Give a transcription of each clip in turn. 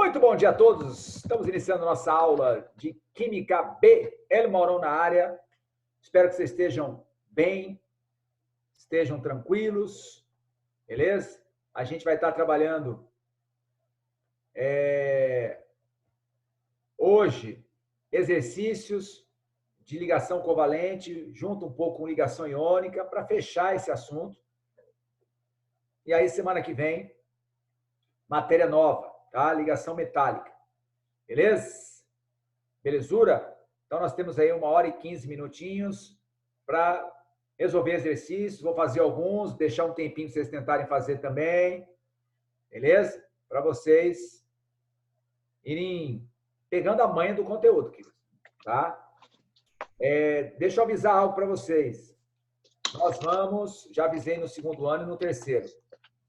Muito bom dia a todos. Estamos iniciando nossa aula de Química B. El Maurão na área. Espero que vocês estejam bem, estejam tranquilos, beleza? A gente vai estar trabalhando hoje exercícios de ligação covalente, junto um pouco com ligação iônica, para fechar esse assunto. E aí, semana que vem, matéria nova, tá? Ligação metálica. Beleza? Belezura? Então, nós temos aí 1h15 minutinhos para resolver exercícios. Vou fazer alguns, deixar um tempinho para vocês tentarem fazer também. Beleza? Para vocês irem pegando a manha do conteúdo, tá? Deixa eu avisar algo para vocês. Nós vamos, já avisei no segundo ano e no terceiro,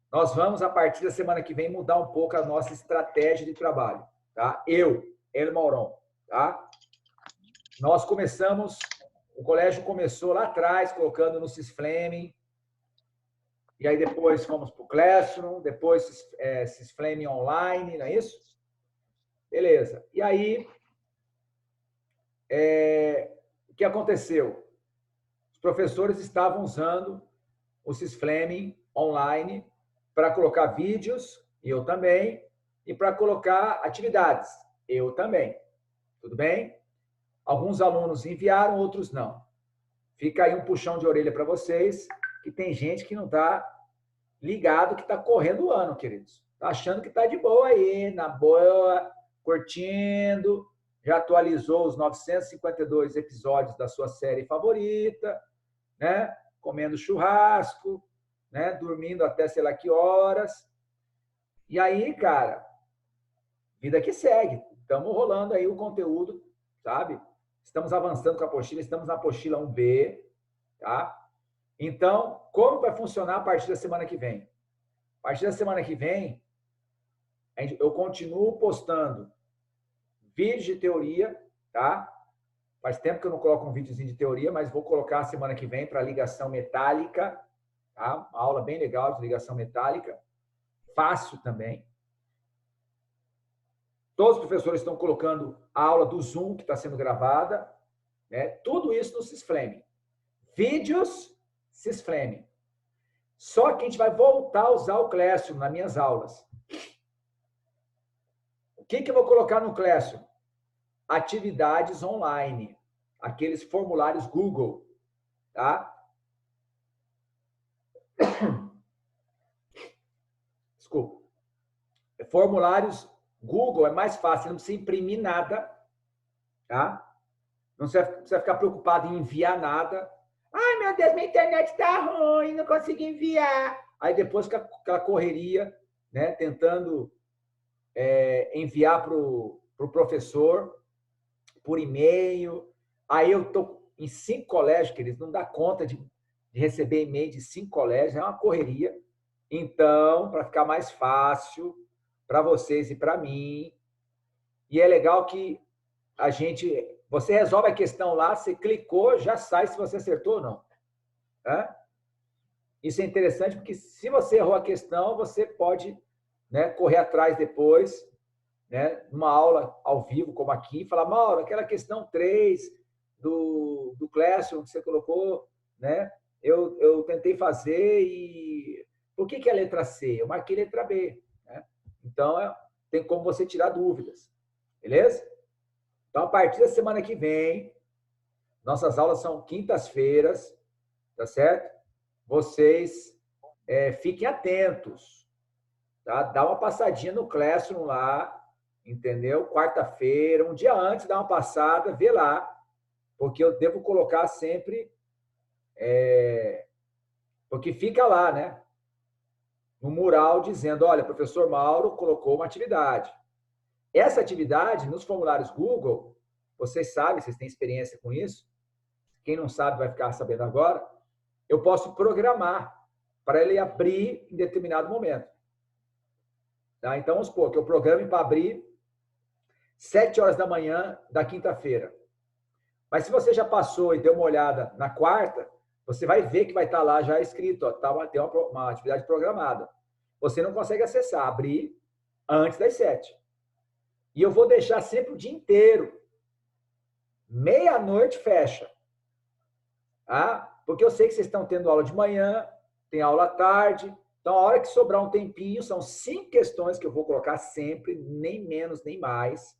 nós vamos, a partir da semana que vem, mudar um pouco a nossa estratégia de trabalho, tá? El Maurão, tá? Nós começamos, o colégio começou lá atrás, colocando no Cisflaming, e aí depois fomos para o Classroom, depois Cisflaming Online, não é isso? Beleza. E aí, o que aconteceu? Os professores estavam usando o Cisflaming Online para colocar vídeos, eu também, e para colocar atividades, eu também. Tudo bem? Alguns alunos enviaram, outros não. Fica aí um puxão de orelha para vocês, que tem gente que não está ligado, que está correndo o ano, queridos. Está achando que está de boa aí, na boa, curtindo, já atualizou os 952 episódios da sua série favorita, né? Comendo churrasco, né? Dormindo até sei lá que horas. E aí, cara, vida que segue. Estamos rolando aí o conteúdo, sabe? Estamos avançando com a apostila, estamos na apostila 1B, tá? Então, como vai funcionar a partir da semana que vem? A partir da semana que vem, eu continuo postando vídeos de teoria, tá? Faz tempo que eu não coloco um videozinho de teoria, mas vou colocar a semana que vem para ligação metálica, tá? Uma aula bem legal de ligação metálica, fácil também. Todos os professores estão colocando a aula do Zoom, que está sendo gravada, né? Tudo isso no Cisflaming. Vídeos, Cisflaming. Só que a gente vai voltar a usar o Classroom nas minhas aulas. O que eu vou colocar no Classroom? Atividades online. Aqueles formulários Google, tá? Desculpa. Formulários Google é mais fácil, não precisa imprimir nada, tá? Não precisa ficar preocupado em enviar nada. Ai, meu Deus, minha internet está ruim, não consigo enviar. Aí depois fica aquela correria, né? Tentando enviar para o professor por e-mail. Aí eu estou em 5 colégios, queridos, não dá conta de receber e-mail de 5 colégios, é uma correria. Então, para ficar mais fácil para vocês e para mim, e é legal que você resolve a questão lá, você clicou, já sai se você acertou ou não. Tá? Isso é interessante porque se você errou a questão, você pode, né, correr atrás depois, né, numa aula ao vivo, como aqui, e falar, Mauro, aquela questão 3 do Classroom que você colocou, né, eu tentei fazer e... Por que é a letra C? Eu marquei letra B. Né? Então, tem como você tirar dúvidas. Beleza? Então, a partir da semana que vem, nossas aulas são quintas-feiras, tá certo? Vocês fiquem atentos, tá? Dá uma passadinha no Classroom lá, entendeu? Quarta-feira, um dia antes, dá uma passada, vê lá, porque eu devo colocar sempre, porque fica lá, né? No mural dizendo, olha, professor Mauro colocou uma atividade. Essa atividade, nos formulários Google, vocês sabem, vocês têm experiência com isso, quem não sabe vai ficar sabendo agora, eu posso programar para ele abrir em determinado momento. Tá? Então, vamos supor que eu programe para abrir 7 horas da manhã da quinta-feira. Mas se você já passou e deu uma olhada na quarta, você vai ver que vai estar lá já escrito, ó, tem uma atividade programada. Você não consegue acessar, abrir antes das 7. E eu vou deixar sempre o dia inteiro. Meia-noite fecha. Tá? Porque eu sei que vocês estão tendo aula de manhã, tem aula à tarde. Então, a hora que sobrar um tempinho, são 5 questões que eu vou colocar sempre, nem menos, nem mais.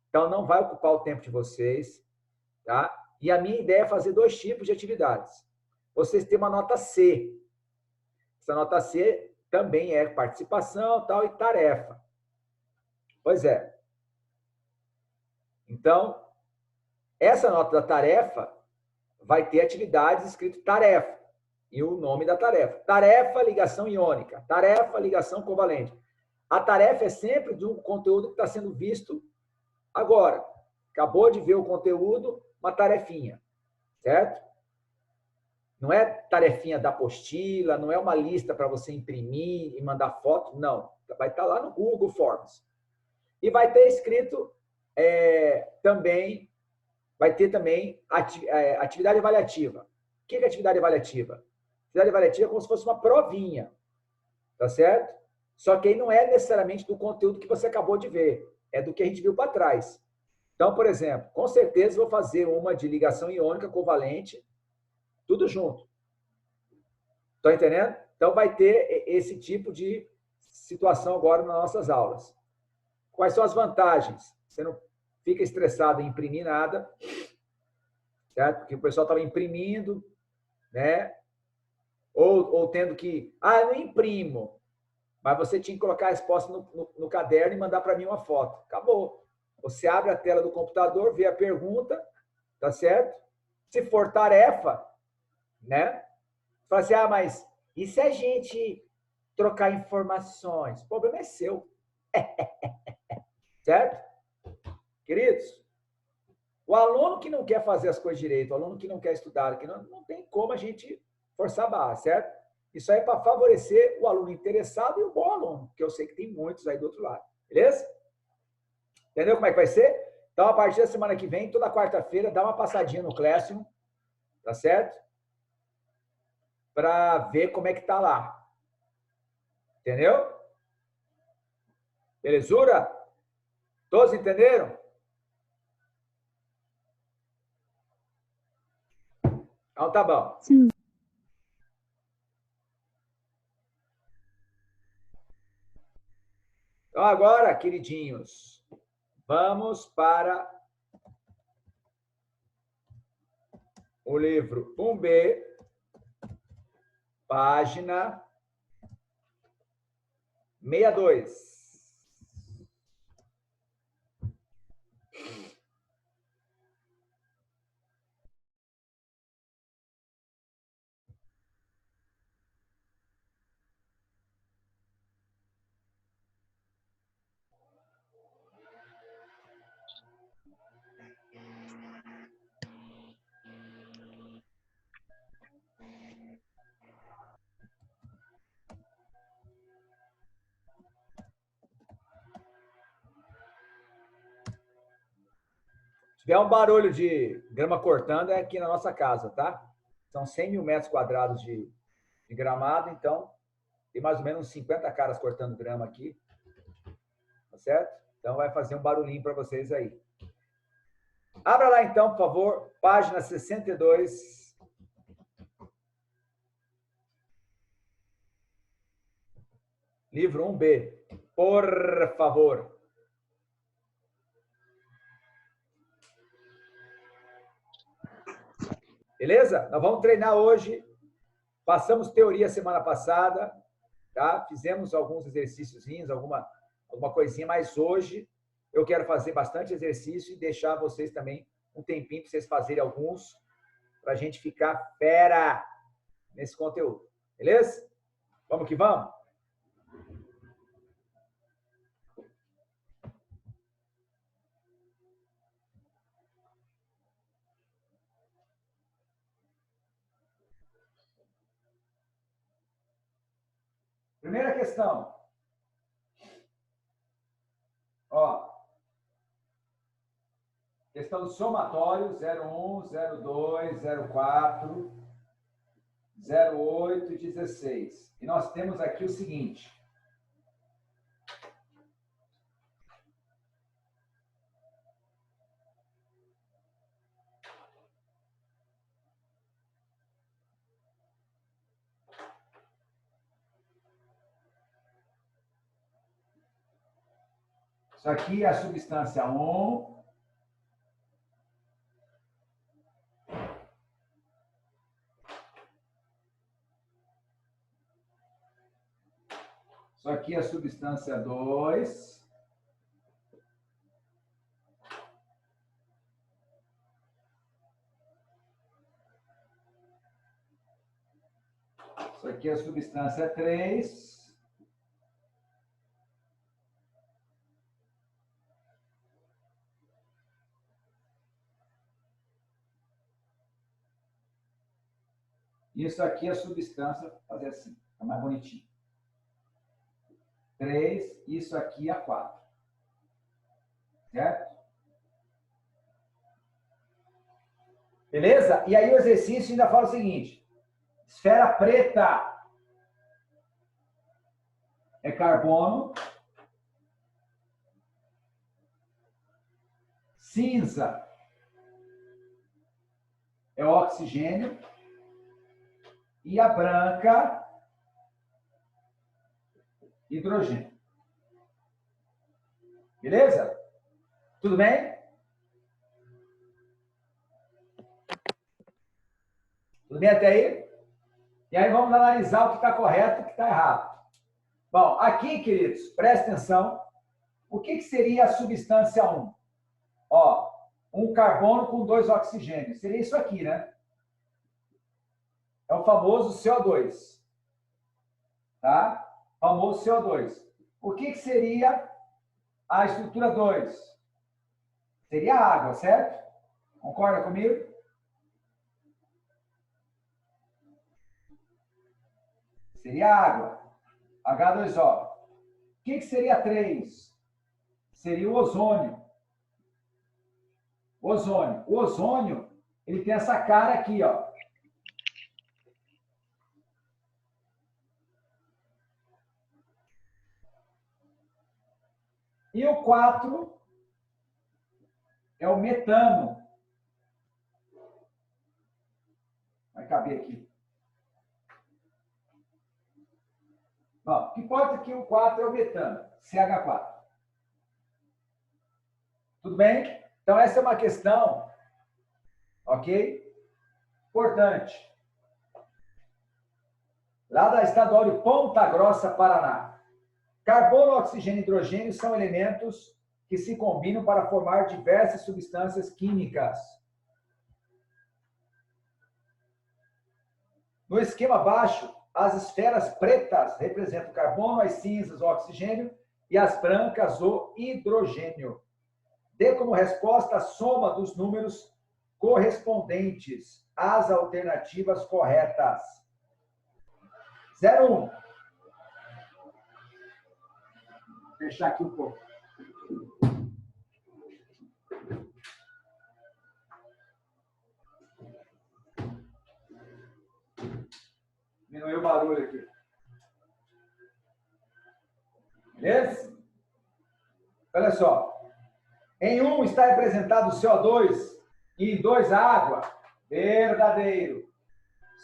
Então, não vai ocupar o tempo de vocês. Tá? E a minha ideia é fazer 2 tipos de atividades. Vocês têm uma nota C. Essa nota C também é participação, tal, e tarefa. Pois é. Então, essa nota da tarefa vai ter atividades escrito tarefa e o nome da tarefa. Tarefa, ligação iônica. Tarefa, ligação covalente. A tarefa é sempre de um conteúdo que está sendo visto agora. Acabou de ver o conteúdo, uma tarefinha. Certo? Não é tarefinha da apostila, não é uma lista para você imprimir e mandar foto, não. Vai estar lá no Google Forms. E vai ter escrito também, vai ter também atividade avaliativa. O que é atividade avaliativa? Atividade avaliativa é como se fosse uma provinha, tá certo? Só que aí não é necessariamente do conteúdo que você acabou de ver, é do que a gente viu para trás. Então, por exemplo, com certeza vou fazer uma de ligação iônica covalente, tudo junto. Estão entendendo? Então, vai ter esse tipo de situação agora nas nossas aulas. Quais são as vantagens? Você não fica estressado em imprimir nada, certo? Porque o pessoal estava imprimindo, né? Ou tendo que... eu não imprimo. Mas você tinha que colocar a resposta no caderno e mandar para mim uma foto. Acabou. Você abre a tela do computador, vê a pergunta, tá certo? Se for tarefa, né? Fala assim, mas e se a gente trocar informações? O problema é seu. Certo? Queridos, o aluno que não quer fazer as coisas direito, o aluno que não quer estudar, que não tem como a gente forçar a barra, certo? Isso aí é para favorecer o aluno interessado e o bom aluno, que eu sei que tem muitos aí do outro lado. Beleza? Entendeu como é que vai ser? Então, a partir da semana que vem, toda quarta-feira, dá uma passadinha no Classroom, tá certo? Para ver como é que tá lá. Entendeu? Belezura? Todos entenderam? Então, tá bom. Sim. Então, agora, queridinhos, vamos para o livro 1B, página 62. Se tiver um barulho de grama cortando, é aqui na nossa casa, tá? São 100 mil metros quadrados de gramado, então tem mais ou menos 50 caras cortando grama aqui, tá certo? Então vai fazer um barulhinho para vocês aí. Abra lá então, por favor, página 62. Livro 1B, por favor. Beleza? Nós vamos treinar hoje. Passamos teoria semana passada, tá? Fizemos alguns exercíciozinhos, alguma coisinha, mas hoje eu quero fazer bastante exercício e deixar vocês também um tempinho para vocês fazerem alguns, para a gente ficar fera nesse conteúdo. Beleza? Vamos que vamos? Primeira questão. Ó. Questão de somatório 01, 02, 04, 08 e 16. E nós temos aqui o seguinte. Isso aqui é a substância 1. Isso aqui é a substância 2. Isso aqui é a substância 3. Isso aqui é a substância, vou fazer assim, fica mais bonitinho. 3, isso aqui é 4. Certo? Beleza? E aí o exercício ainda fala o seguinte: esfera preta é carbono, cinza é oxigênio e a branca, hidrogênio. Beleza? Tudo bem? Tudo bem até aí? E aí vamos analisar o que está correto e o que está errado. Bom, aqui, queridos, presta atenção. O que seria a substância 1? Ó, um carbono com 2 oxigênios. Seria isso aqui, né? É o famoso CO2. Tá? Famoso CO2. O que seria a estrutura 2? Seria a água, certo? Concorda comigo? Seria água. H2O. O que seria 3? Seria o ozônio. Ozônio. O ozônio, ele tem essa cara aqui, ó. E o 4 é o metano. Vai caber aqui. Bom, o que importa é que o 4 é o metano, CH4. Tudo bem? Então, essa é uma questão, ok? Importante. Lá da Estadual de Ponta Grossa, Paraná. Carbono, oxigênio e hidrogênio são elementos que se combinam para formar diversas substâncias químicas. No esquema abaixo, as esferas pretas representam o carbono, as cinzas, o oxigênio, e as brancas, o hidrogênio. Dê como resposta a soma dos números correspondentes às alternativas corretas. 01. Vou fechar aqui um pouco. Diminuiu o barulho aqui. Beleza? Olha só. Em 1 está representado o CO2 e em 2 a água. Verdadeiro.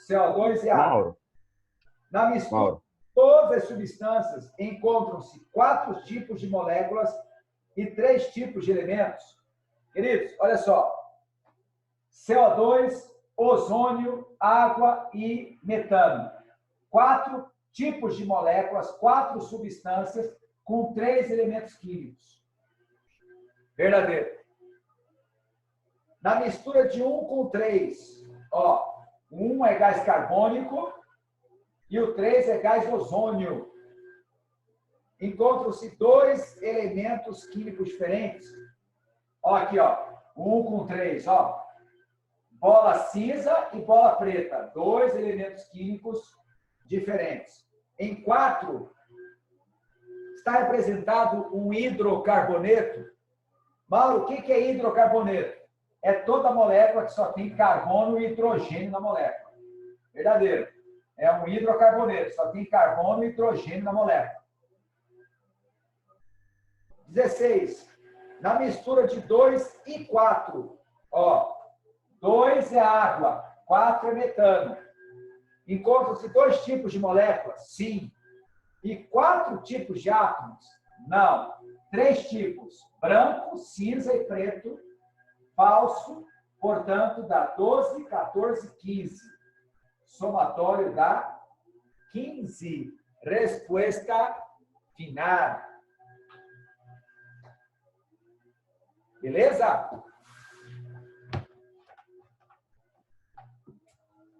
CO2 e água. Mauro. Na mistura de todas as substâncias encontram-se 4 tipos de moléculas e 3 tipos de elementos. Queridos, olha só. CO2, ozônio, água e metano. 4 tipos de moléculas, 4 substâncias com 3 elementos químicos. Verdadeiro. Na mistura de 1 com 3, ó, 1 é gás carbônico e o 3 é gás ozônio. Encontram-se 2 elementos químicos diferentes. Ó, aqui, ó, 1 com 3, ó. Bola cinza e bola preta. 2 elementos químicos diferentes. Em 4, está representado um hidrocarboneto. Mauro, o que é hidrocarboneto? É toda molécula que só tem carbono e hidrogênio na molécula. Verdadeiro. É um hidrocarboneto, só tem carbono e hidrogênio na molécula. 16. Na mistura de 2 e 4, ó, 2 é água, 4 é metano. Encontram-se 2 tipos de moléculas? Sim. E 4 tipos de átomos? Não. 3 tipos, branco, cinza e preto, falso, portanto, dá 12, 14, 15. Somatório dá 15. Resposta final. Beleza?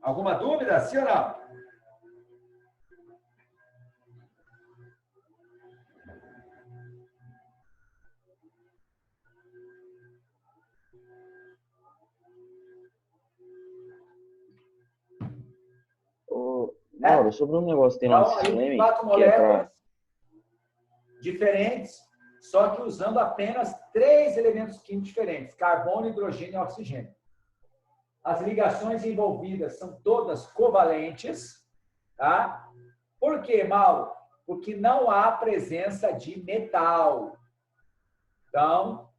Alguma dúvida, sim ou não? Mauro, sobre um negócio que tem lá no Então, aí tem System, 4 que é moléculas diferentes, só que usando apenas 3 elementos químicos diferentes, carbono, hidrogênio e oxigênio. As ligações envolvidas são todas covalentes, tá? Por quê, Mauro? Porque não há presença de metal. Então,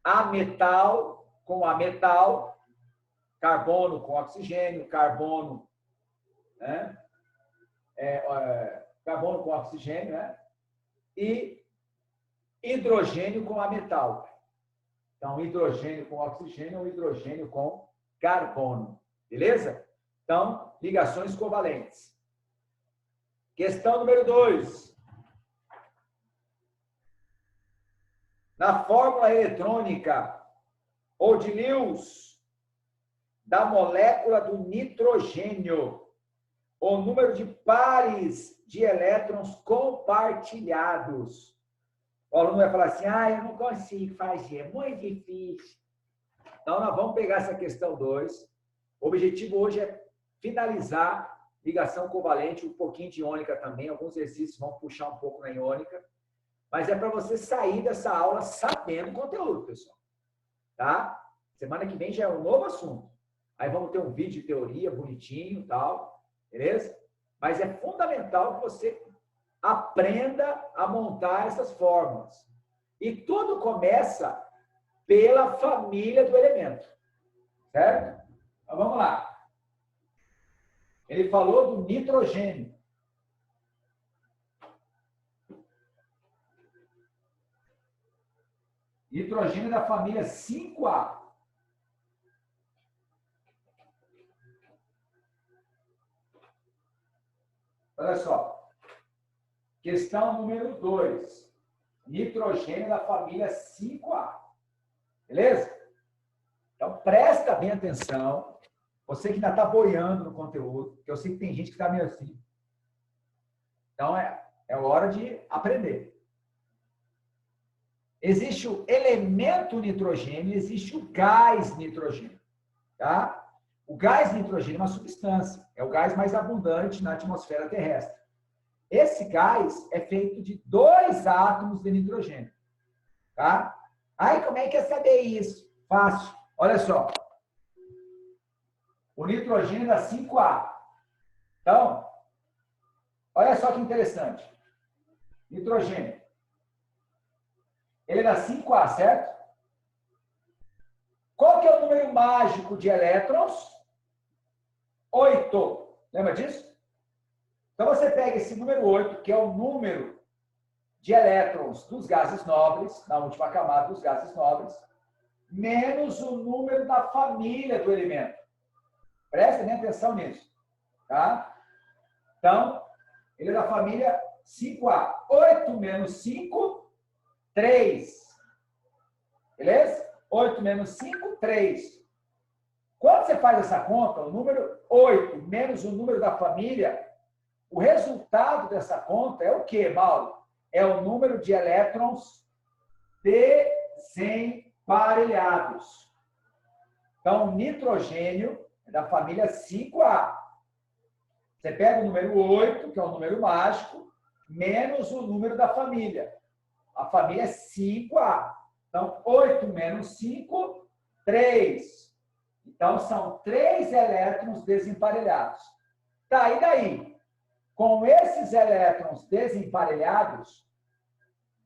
ametal com ametal, carbono com oxigênio, carbono, né? Carbono com oxigênio, né? E hidrogênio com ametal. Então, hidrogênio com oxigênio ou hidrogênio com carbono. Beleza? Então, ligações covalentes. Questão número 2. Na fórmula eletrônica ou de Lewis da molécula do nitrogênio, o número de pares de elétrons compartilhados. O aluno vai falar assim, eu não consigo fazer, é muito difícil. Então, nós vamos pegar essa questão 2. O objetivo hoje é finalizar ligação covalente, um pouquinho de iônica também, alguns exercícios vão puxar um pouco na iônica, mas é para você sair dessa aula sabendo o conteúdo, pessoal. Tá? Semana que vem já é um novo assunto. Aí vamos ter um vídeo de teoria bonitinho e tal, beleza? Mas é fundamental que você aprenda a montar essas fórmulas. E tudo começa pela família do elemento. Certo? Então, vamos lá. Ele falou do nitrogênio. Nitrogênio da família 5A. Olha só. Questão número 2. Nitrogênio da família 5A. Beleza? Então, presta bem atenção. Você que ainda está boiando no conteúdo, porque eu sei que tem gente que está meio assim. Então, é hora de aprender. Existe o elemento nitrogênio e existe o gás nitrogênio. Tá? O gás nitrogênio é uma substância. É o gás mais abundante na atmosfera terrestre. Esse gás é feito de 2 átomos de nitrogênio. Tá? Aí, como é que é saber isso? Fácil. Olha só. O nitrogênio dá 5A. Então, olha só que interessante. Nitrogênio. Ele dá 5A, certo? Qual que é o número mágico de elétrons? 8. Lembra disso? Então, você pega esse número 8, que é o número de elétrons dos gases nobres, na última camada dos gases nobres, menos o número da família do elemento. Presta bem atenção nisso. Tá? Então, ele é da família 5A. 8 menos 5, 3. Beleza? 8 menos 5, 3. Quando você faz essa conta, o número 8 menos o número da família, o resultado dessa conta é o quê, Mauro? É o número de elétrons desemparelhados. Então, nitrogênio é da família 5A. Você pega o número 8, que é o número mágico, menos o número da família. A família é 5A. Então, 8 menos 5, 3. Então, são 3 elétrons desemparelhados. Tá, e daí? Com esses elétrons desemparelhados,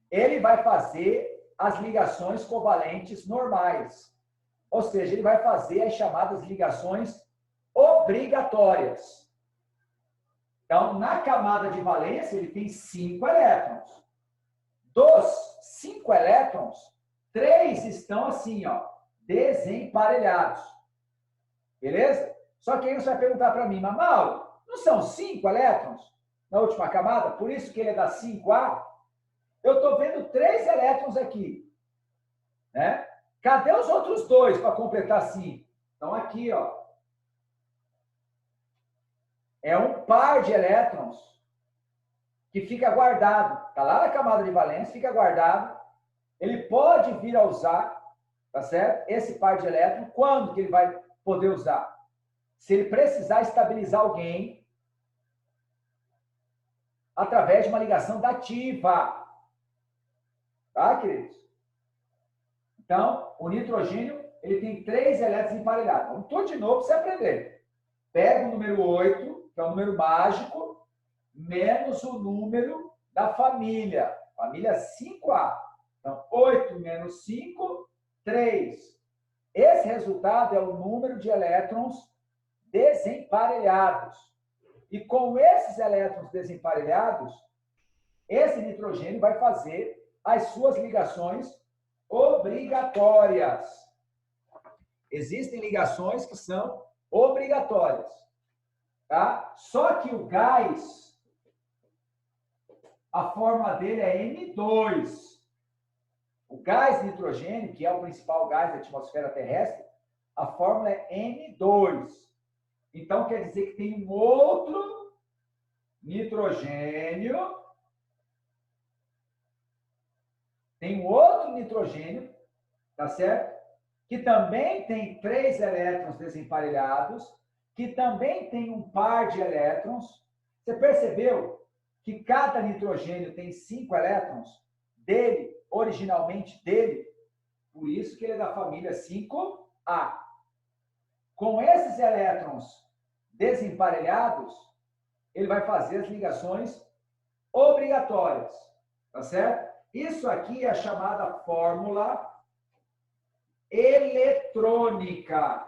ele vai fazer as ligações covalentes normais. Ou seja, ele vai fazer as chamadas ligações obrigatórias. Então, na camada de valência, ele tem 5 elétrons. Dos 5 5 elétrons, 3 estão assim, ó, desemparelhados. Beleza? Só que aí você vai perguntar para mim, mas Mauro, não são 5 elétrons na última camada? Por isso que ele é da 5A? Eu estou vendo 3 elétrons aqui. Né? Cadê os outros 2 para completar 5? Estão aqui, ó. É um par de elétrons que fica guardado. Está lá na camada de valência, fica guardado. Ele pode vir a usar, tá certo? Esse par de elétrons, quando que ele vai poder usar? Se ele precisar estabilizar alguém através de uma ligação dativa. Tá, queridos? Então, o nitrogênio, ele tem 3 elétrons emparelhados. Vamos tudo de novo para você aprender. Pega o número 8, que é o número mágico, menos o número da família. Família 5A. Então, 8 menos 5, 3. Esse resultado é o número de elétrons desemparelhados. E com esses elétrons desemparelhados, esse nitrogênio vai fazer as suas ligações obrigatórias. Existem ligações que são obrigatórias. Tá? Só que o gás, a fórmula dele é N2. O gás nitrogênio, que é o principal gás da atmosfera terrestre, a fórmula é N2. Então, quer dizer que tem um outro nitrogênio. Tem um outro nitrogênio, tá certo? Que também tem 3 elétrons desemparelhados, que também tem um par de elétrons. Você percebeu que cada nitrogênio tem 5 elétrons dele, originalmente dele? Por isso que ele é da família 5A. Com esses elétrons desemparelhados, ele vai fazer as ligações obrigatórias, tá certo? Isso aqui é a chamada fórmula eletrônica.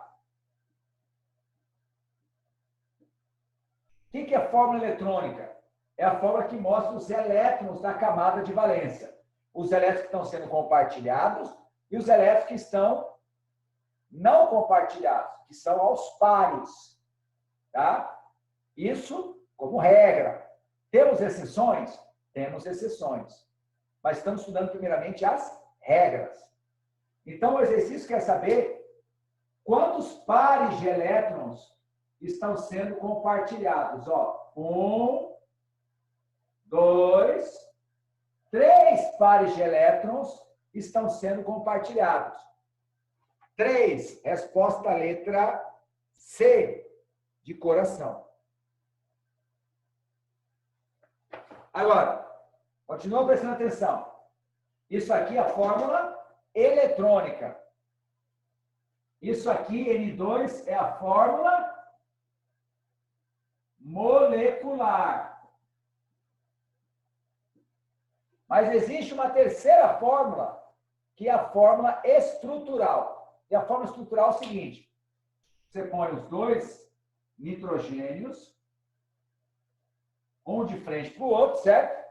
O que é a fórmula eletrônica? É a fórmula que mostra os elétrons da camada de valência. Os elétrons que estão sendo compartilhados e os elétrons que estão não compartilhados, que são aos pares. Tá? Isso como regra. Temos exceções? Temos exceções. Mas estamos estudando primeiramente as regras. Então, o exercício quer saber quantos pares de elétrons estão sendo compartilhados. Ó, 1, 2, 3 pares de elétrons estão sendo compartilhados. 3, resposta letra C, de coração. Agora, continua prestando atenção. Isso aqui é a fórmula eletrônica. Isso aqui, N2, é a fórmula molecular. Mas existe uma terceira fórmula, que é a fórmula estrutural. E a fórmula estrutural é o seguinte: você põe os 2 nitrogênios, um de frente para o outro, certo?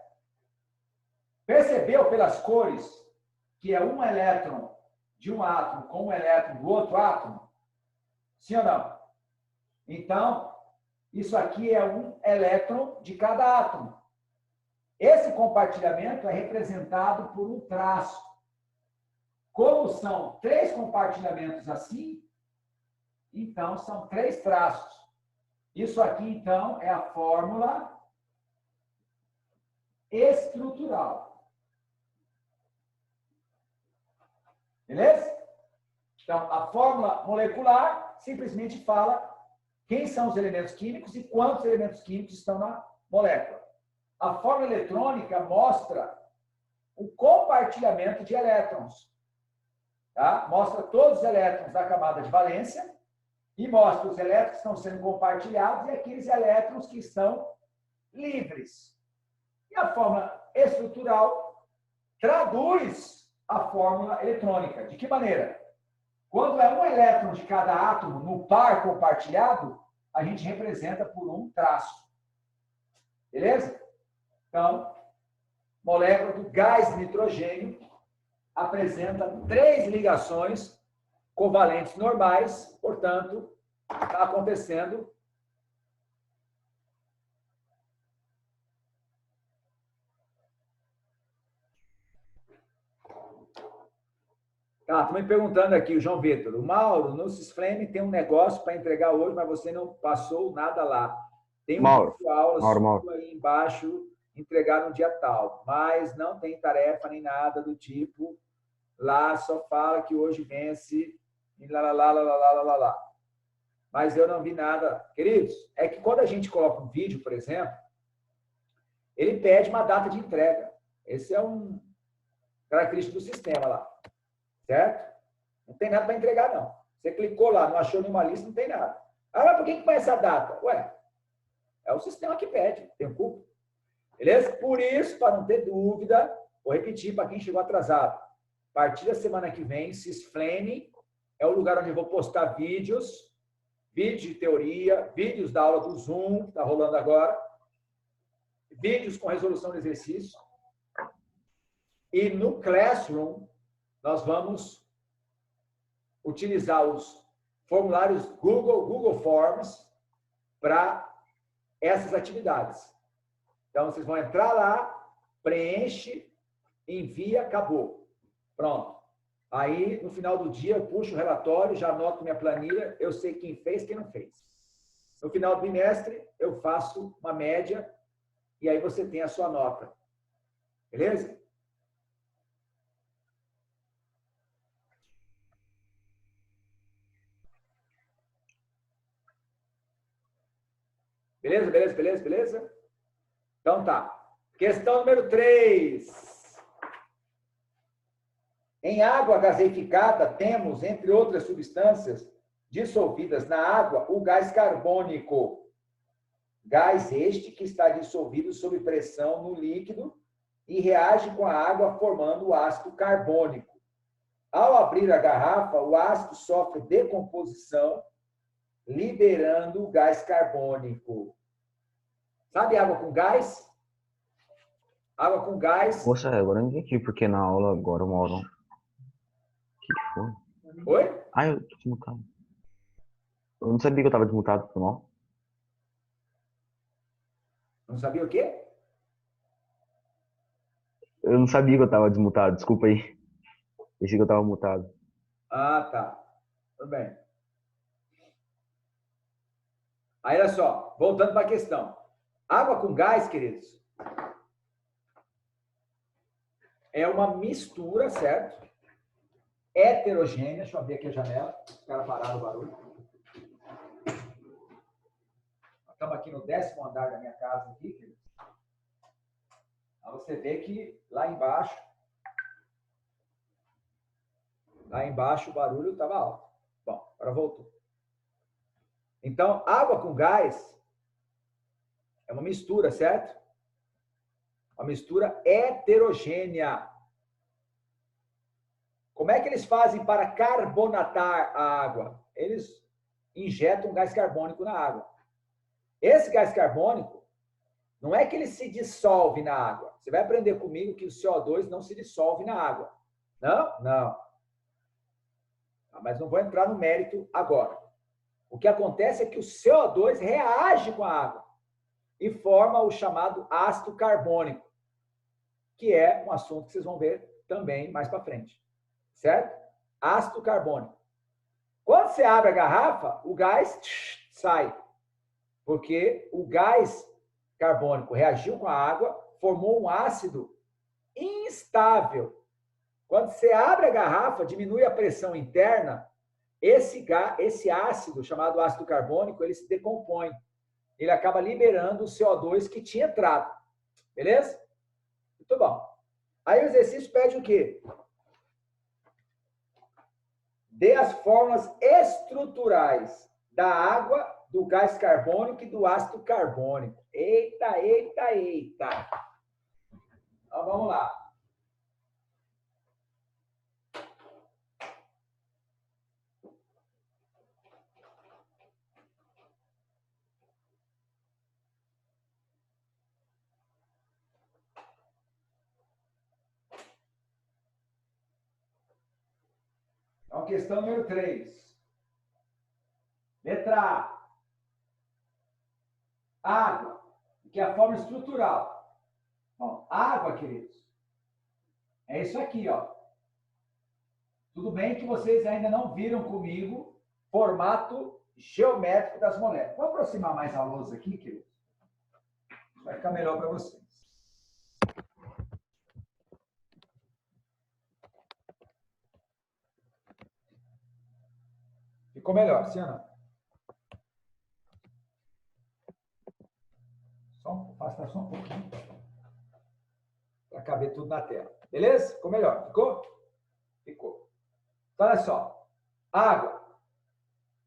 Percebeu pelas cores que é um elétron de um átomo com um elétron do outro átomo? Sim ou não? Então, isso aqui é um elétron de cada átomo. Esse compartilhamento é representado por um traço. Como são 3 compartilhamentos assim, então são 3 traços. Isso aqui, então, é a fórmula estrutural. Beleza? Então, a fórmula molecular simplesmente fala quem são os elementos químicos e quantos elementos químicos estão na molécula. A fórmula eletrônica mostra o compartilhamento de elétrons. Tá? Mostra todos os elétrons da camada de valência e mostra os elétrons que estão sendo compartilhados e aqueles elétrons que estão livres. E a fórmula estrutural traduz a fórmula eletrônica. De que maneira? Quando é um elétron de cada átomo no par compartilhado, a gente representa por um traço. Beleza? Então, molécula do gás nitrogênio apresenta 3 ligações covalentes normais, portanto, está acontecendo estão me perguntando aqui, o João Vitor. O Mauro, no Cisflame tem um negócio para entregar hoje, mas você não passou nada lá. Tem um Mauro, vídeo aula Mauro. sua aí embaixo, entregar no dia tal. Mas não tem tarefa nem nada do tipo. Lá só fala que hoje vence e lá, lá, lá, lá, lá, lá, lá, lá. Mas eu não vi nada. Queridos, é que quando a gente coloca um vídeo, por exemplo, ele pede uma data de entrega. Esse é um característico do sistema lá. Certo? Não tem nada para entregar, não. Você clicou lá, não achou nenhuma lista, não tem nada. Ah, mas por que põe essa data? Ué, é o sistema que pede, tem culpa. Beleza? Por isso, para não ter dúvida, vou repetir para quem chegou atrasado. A partir da semana que vem, Cisflame é o lugar onde eu vou postar vídeos de teoria, vídeos da aula do Zoom, que está rolando agora, vídeos com resolução de exercício. E no Classroom, nós vamos utilizar os formulários Google Forms para essas atividades. Então, vocês vão entrar lá, preenche, envia, acabou. Pronto. Aí, no final do dia, eu puxo o relatório, já anoto minha planilha, eu sei quem fez, quem não fez. No final do bimestre, eu faço uma média e aí você tem a sua nota. Beleza? Beleza, beleza, beleza, beleza? Então tá. Questão número 3. Em água gaseificada, temos, entre outras substâncias dissolvidas na água, o gás carbônico. Gás este que está dissolvido sob pressão no líquido e reage com a água formando o ácido carbônico. Ao abrir a garrafa, o ácido sofre decomposição, liberando o gás carbônico. Sabe água com gás? Água com gás. Poxa, agora eu entendi porque na aula agora, Mauro. Que foi? Oi? Ah, eu tô desmutado. Eu não sabia que eu tava desmutado, foi mal? Não sabia o quê? Eu não sabia que eu tava desmutado, desculpa aí. Pensei que eu tava mutado. Ah, tá. Tudo bem. Aí, olha só, voltando para a questão. Água com gás, queridos, é uma mistura, certo? Heterogênea. Deixa eu abrir aqui a janela. Os caras pararam o barulho. Estamos aqui no 10º andar da minha casa, aqui, queridos. Aí você vê que lá embaixo o barulho estava alto. Bom, agora voltou. Então, água com gás é uma mistura, certo? Uma mistura heterogênea. Como é que eles fazem para carbonatar a água? Eles injetam gás carbônico na água. Esse gás carbônico, não é que ele se dissolve na água. Você vai aprender comigo que o CO2 não se dissolve na água. Não? Não. Mas não vou entrar no mérito agora. O que acontece é que o CO2 reage com a água e forma o chamado ácido carbônico, que é um assunto que vocês vão ver também mais para frente. Certo? Ácido carbônico. Quando você abre a garrafa, o gás sai. Porque o gás carbônico reagiu com a água, formou um ácido instável. Quando você abre a garrafa, diminui a pressão interna, esse ácido, chamado ácido carbônico, ele se decompõe. Ele acaba liberando o CO2 que tinha entrado. Beleza? Muito bom. Aí o exercício pede o quê? Dê as fórmulas estruturais da água, do gás carbônico e do ácido carbônico. Eita, eita, eita. Então, vamos lá. Então, questão número 3. Letra A. Água, que é a forma estrutural. Bom, água, queridos, é isso aqui, ó. Tudo bem que vocês ainda não viram comigo formato geométrico das moléculas. Vou aproximar mais a lousa aqui, queridos. Vai ficar melhor para vocês. Ficou melhor, sim ou não? Afasta só um pouquinho. Para caber tudo na tela. Beleza? Ficou melhor. Ficou? Ficou. Então, olha só. Água.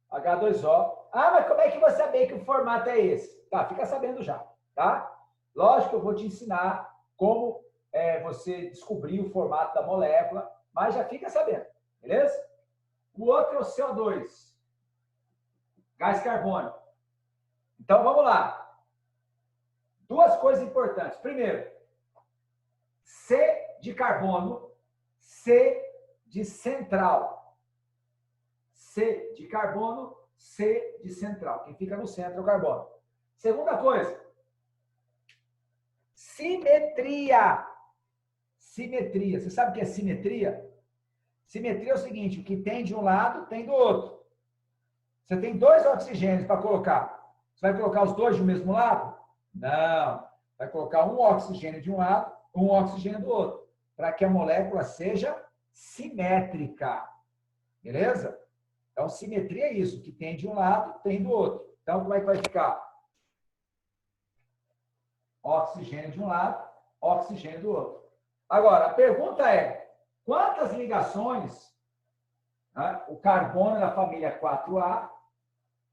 H2O. Ah, mas como é que eu vou saber que o formato é esse? Tá, fica sabendo já. Tá? Lógico que eu vou te ensinar como você descobrir o formato da molécula, mas já fica sabendo. Beleza? O outro é o CO2. Gás carbônico. Então, vamos lá. Duas coisas importantes. Primeiro, C de carbono, C de central. C de carbono, C de central. Quem fica no centro é o carbono. Segunda coisa, simetria. Simetria. Você sabe o que é simetria? Simetria é o seguinte, o que tem de um lado, tem do outro. Você tem 2 oxigênios para colocar. Você vai colocar os dois do mesmo lado? Não. Vai colocar um oxigênio de um lado, um oxigênio do outro, para que a molécula seja simétrica. Beleza? Então, simetria é isso, que tem de um lado, tem do outro. Então, como é que vai ficar? Oxigênio de um lado, oxigênio do outro. Agora, a pergunta é, quantas ligações, né, o carbono da família 4A,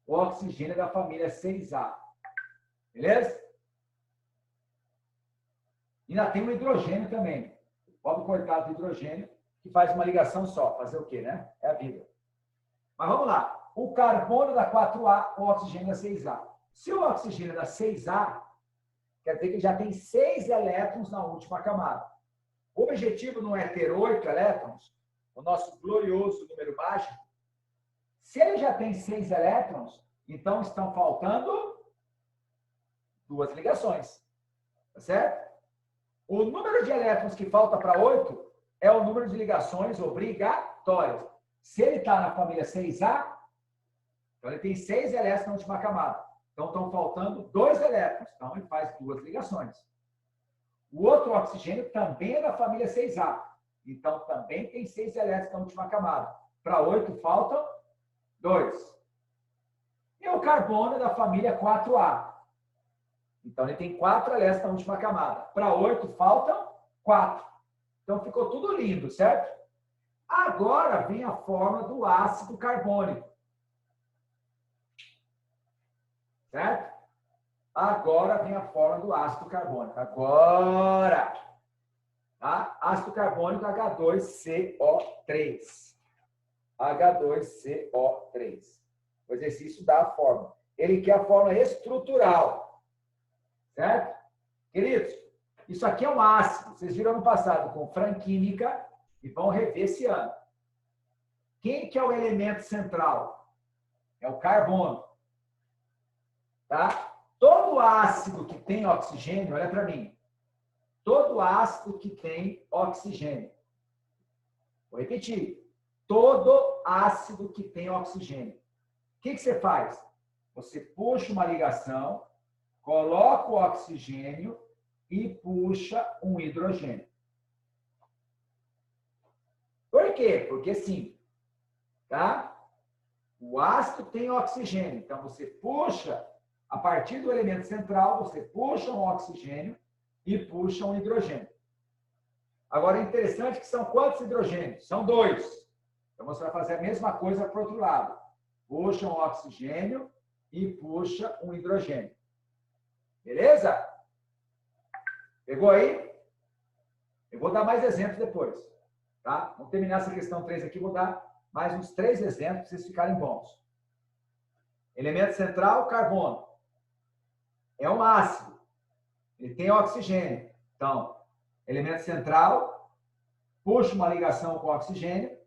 o oxigênio da família 6A? Beleza? E ainda tem o hidrogênio também. O pobre cortado do hidrogênio, que faz uma ligação só. Fazer o quê, né? É a vida. Mas vamos lá. O carbono da 4A, o oxigênio da 6A. Se o oxigênio da 6A, quer dizer que já tem 6 elétrons na última camada. O objetivo não é ter 8 elétrons, o nosso glorioso número mágico. Se ele já tem 6 elétrons, então estão faltando 2 ligações. Tá certo? O número de elétrons que falta para 8 é o número de ligações obrigatórias. Se ele está na família 6A, então ele tem 6 elétrons na última camada. Então estão faltando 2 elétrons. Então ele faz 2 ligações. O outro oxigênio também é da família 6A. Então também tem 6 elétrons na última camada. Para 8 faltam 2. E o carbono é da família 4A. Então, ele tem 4 elétrons na última camada. Para 8, faltam 4. Então, ficou tudo lindo, certo? Agora vem a forma do ácido carbônico. Certo? Agora vem a forma do ácido carbônico. Agora! Tá? Ácido carbônico H2CO3. H2CO3. O exercício dá a forma. Ele quer a forma estrutural. Certo? Queridos, isso aqui é um ácido. Vocês viram no passado com franquímica e vão rever esse ano. Quem que é o elemento central? É o carbono. Tá? Todo ácido que tem oxigênio, olha para mim. Todo ácido que tem oxigênio. Vou repetir. Todo ácido que tem oxigênio. O que você faz? Você puxa uma ligação, coloca o oxigênio e puxa um hidrogênio. Por quê? Porque sim. Tá? O ácido tem oxigênio. Então, você puxa, a partir do elemento central, você puxa um oxigênio e puxa um hidrogênio. Agora, é interessante que são quantos hidrogênios? São 2. Então, você vai fazer a mesma coisa para o outro lado. Puxa um oxigênio e puxa um hidrogênio. Beleza? Pegou aí? Eu vou dar mais exemplos depois. Tá? Vamos terminar essa questão 3 aqui. Vou dar mais uns 3 exemplos para vocês ficarem bons. Elemento central, carbono. É um ácido. Ele tem oxigênio. Então, elemento central, puxa uma ligação com oxigênio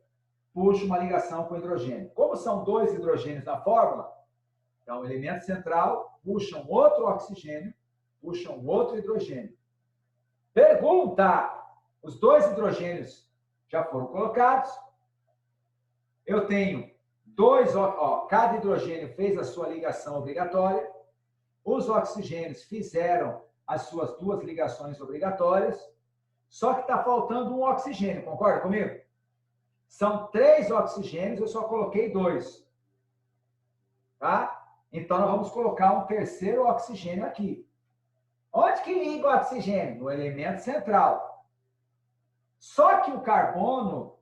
puxa uma ligação com hidrogênio. Como são 2 hidrogênios na fórmula, então o elemento central puxa um outro oxigênio, puxa um outro hidrogênio. Pergunta! Os 2 hidrogênios já foram colocados. Eu tenho 2, cada hidrogênio fez a sua ligação obrigatória. Os oxigênios fizeram as suas 2 ligações obrigatórias. Só que está faltando um oxigênio, concorda comigo? São 3 oxigênios, eu só coloquei 2. Tá? Então, nós vamos colocar um terceiro oxigênio aqui. Onde que liga o oxigênio? No elemento central. Só que o carbono,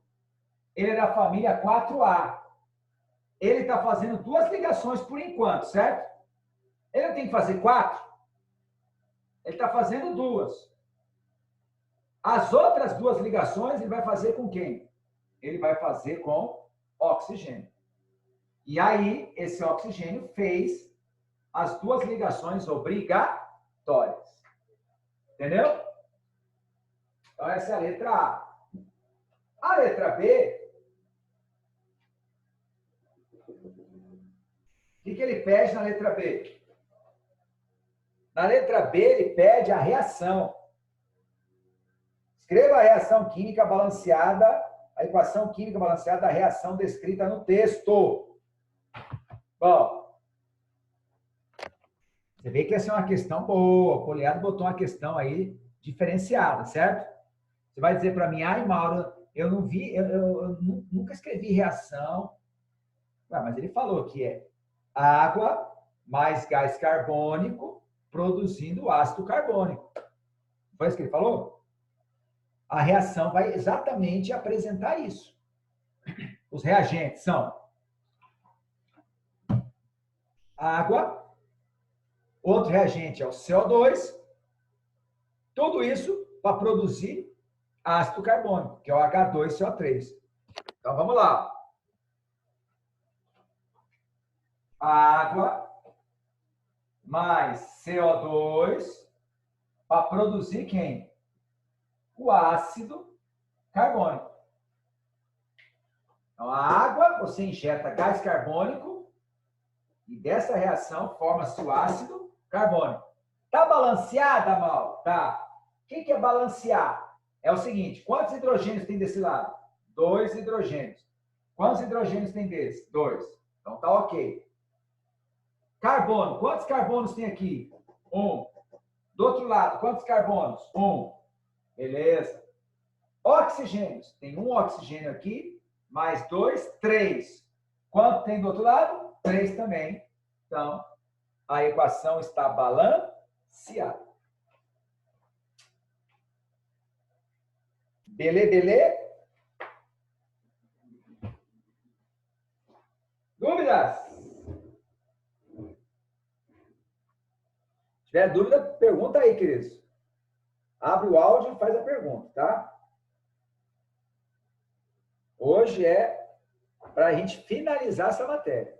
ele é da família 4A. Ele está fazendo 2 ligações por enquanto, certo? Ele não tem que fazer 4? Ele está fazendo 2. As outras 2 ligações, ele vai fazer com quem? Ele vai fazer com oxigênio. E aí, esse oxigênio fez as 2 ligações obrigatórias. Entendeu? Então, essa é a letra A. A letra B, o que ele pede na letra B? Na letra B, ele pede a reação. Escreva a reação química balanceada, a equação química balanceada da reação descrita no texto. Bom, você vê que essa é uma questão boa. O Poliado botou uma questão aí diferenciada, certo? Você vai dizer para mim, ai, Mauro, eu não vi, eu nunca escrevi reação. Mas ele falou que é água mais gás carbônico produzindo ácido carbônico. Foi isso que ele falou? A reação vai exatamente apresentar isso. Os reagentes são água, outro reagente é o CO2, tudo isso para produzir ácido carbônico, que é o H2CO3. Então, vamos lá. Água mais CO2 para produzir quem? O ácido carbônico. Então, a água, você injeta gás carbônico e dessa reação forma-se o ácido carbônico. Tá balanceada, Mal? Tá. O que é balancear? É o seguinte, quantos hidrogênios tem desse lado? 2 hidrogênios. Quantos hidrogênios tem desse? 2. Então, tá ok. Carbono, quantos carbonos tem aqui? 1. Do outro lado, quantos carbonos? 1. Beleza. Oxigênios, tem um oxigênio aqui, mais 2, 3. Quanto tem do outro lado? 3 também. Então, a equação está balanceada. Belê? Dúvidas? Se tiver dúvida, pergunta aí, queridos. Abre o áudio e faz a pergunta, tá? Hoje é para a gente finalizar essa matéria.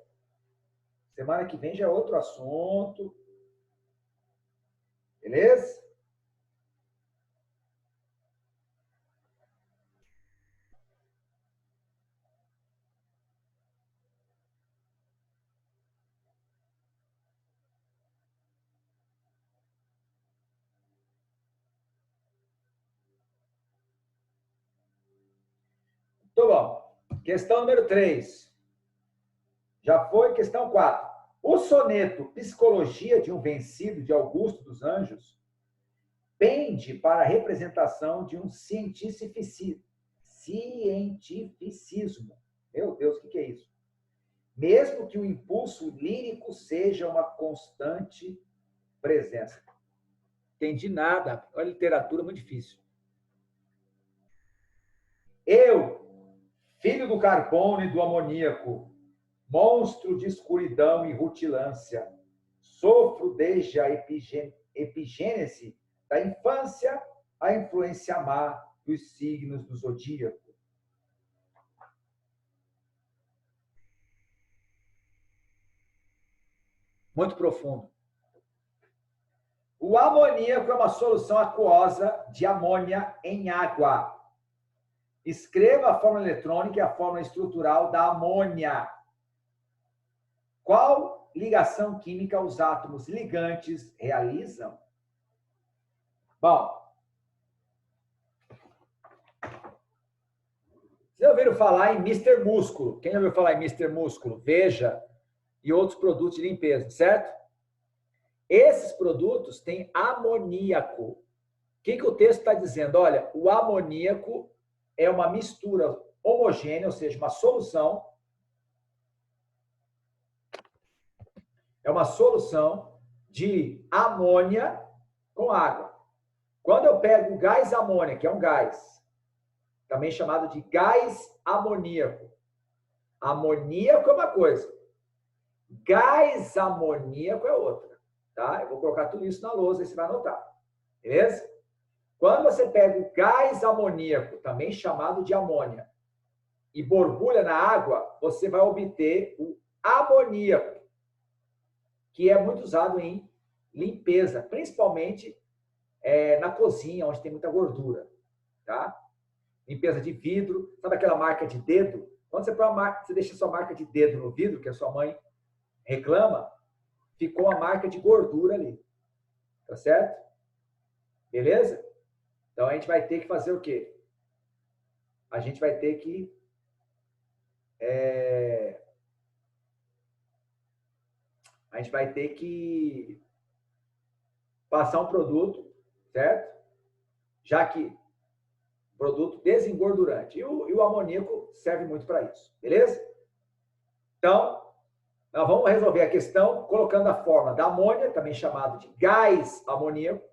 Semana que vem já é outro assunto. Beleza? Muito bom. Questão número 3. Já foi questão 4. O soneto Psicologia de um Vencido, de Augusto dos Anjos, pende para a representação de um cientificismo. Meu Deus, o que é isso? Mesmo que o impulso lírico seja uma constante presença. Entendi nada. A literatura é muito difícil. Eu, filho do carbono e do amoníaco, monstro de escuridão e rutilância, sofro desde a epigênese da infância a influência má dos signos do zodíaco. Muito profundo. O amoníaco é uma solução aquosa de amônia em água. Escreva a fórmula eletrônica e a fórmula estrutural da amônia. Qual ligação química os átomos ligantes realizam? Bom, vocês já ouviram falar em Mister Músculo? Quem já ouviu falar em Mister Músculo? Veja, e outros produtos de limpeza, certo? Esses produtos têm amoníaco. O que o texto está dizendo? Olha, o amoníaco é uma mistura homogênea, ou seja, uma solução. É uma solução de amônia com água. Quando eu pego o gás amônia, que é um gás, também chamado de gás amoníaco. Amoníaco é uma coisa. Gás amoníaco é outra. Tá? Eu vou colocar tudo isso na lousa e você vai anotar. Beleza? Quando você pega o gás amoníaco, também chamado de amônia, e borbulha na água, você vai obter o amoníaco, que é muito usado em limpeza, principalmente na cozinha, onde tem muita gordura. Tá? Limpeza de vidro. Sabe aquela marca de dedo? Quando você deixa sua marca de dedo no vidro, que a sua mãe reclama, ficou a marca de gordura ali. Tá certo? Beleza? Então, a gente vai ter que fazer o quê? A gente vai ter que passar um produto, certo? Já que produto desengordurante. E o amoníaco serve muito para isso. Beleza? Então, nós vamos resolver a questão colocando a forma da amônia, também chamado de gás amoníaco.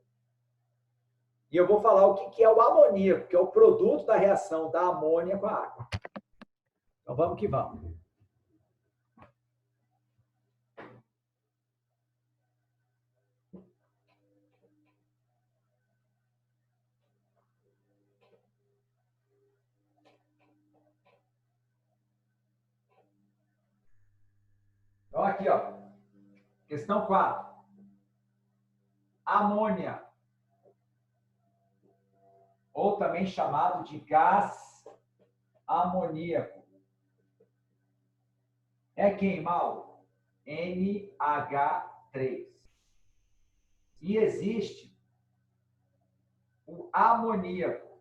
E eu vou falar o que é o amoníaco, que é o produto da reação da amônia com a água. Então, vamos que vamos. Então, aqui, ó. Questão 4. Amônia, ou também chamado de gás amoníaco. É queimado NH3. E existe o amoníaco,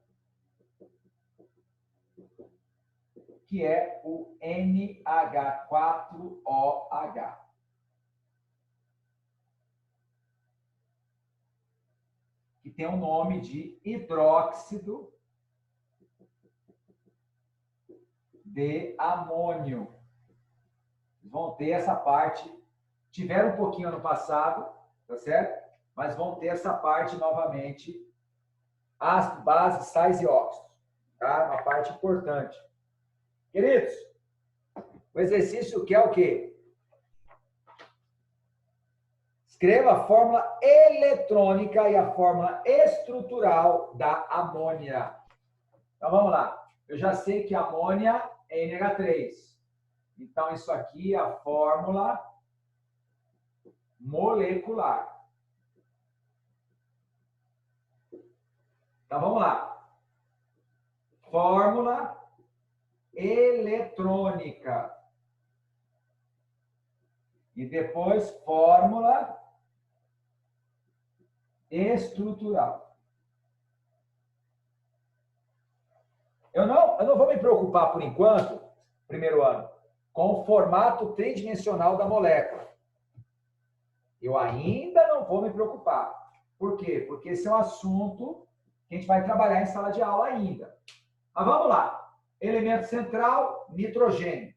que é o NH4OH. Que tem o nome de hidróxido de amônio. Vão ter essa parte, tiveram um pouquinho ano passado, tá certo? Mas vão ter essa parte novamente, ácido, base, sais e óxidos. Tá? Uma parte importante. Queridos, o exercício quer o quê? Escreva a fórmula eletrônica e a fórmula estrutural da amônia. Então, vamos lá. Eu já sei que amônia é NH3. Então, isso aqui é a fórmula molecular. Então, vamos lá. Fórmula eletrônica. E depois, fórmula estrutural. Eu não vou me preocupar, por enquanto, primeiro ano, com o formato tridimensional da molécula. Eu ainda não vou me preocupar. Por quê? Porque esse é um assunto que a gente vai trabalhar em sala de aula ainda. Mas vamos lá. Elemento central, nitrogênio.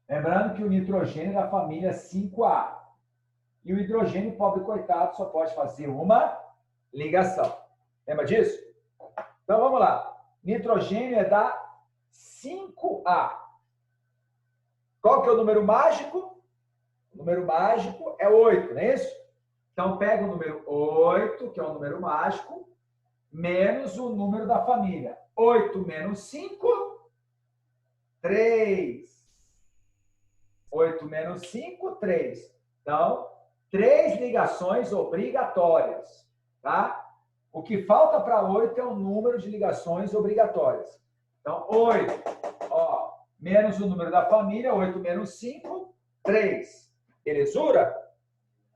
Lembrando que o nitrogênio é da família 5A. E o hidrogênio, pobre coitado, só pode fazer uma ligação. Lembra disso? Então, vamos lá. Nitrogênio é da 5A. Qual que é o número mágico? O número mágico é 8, não é isso? Então, pega o número 8, que é o número mágico, menos o número da família. 8 menos 5, 3. 8 menos 5, 3. Então, 3 ligações obrigatórias, tá? O que falta para 8 é o número de ligações obrigatórias. Então, 8, ó, menos o número da família, 8 menos 5, 3. Belezura?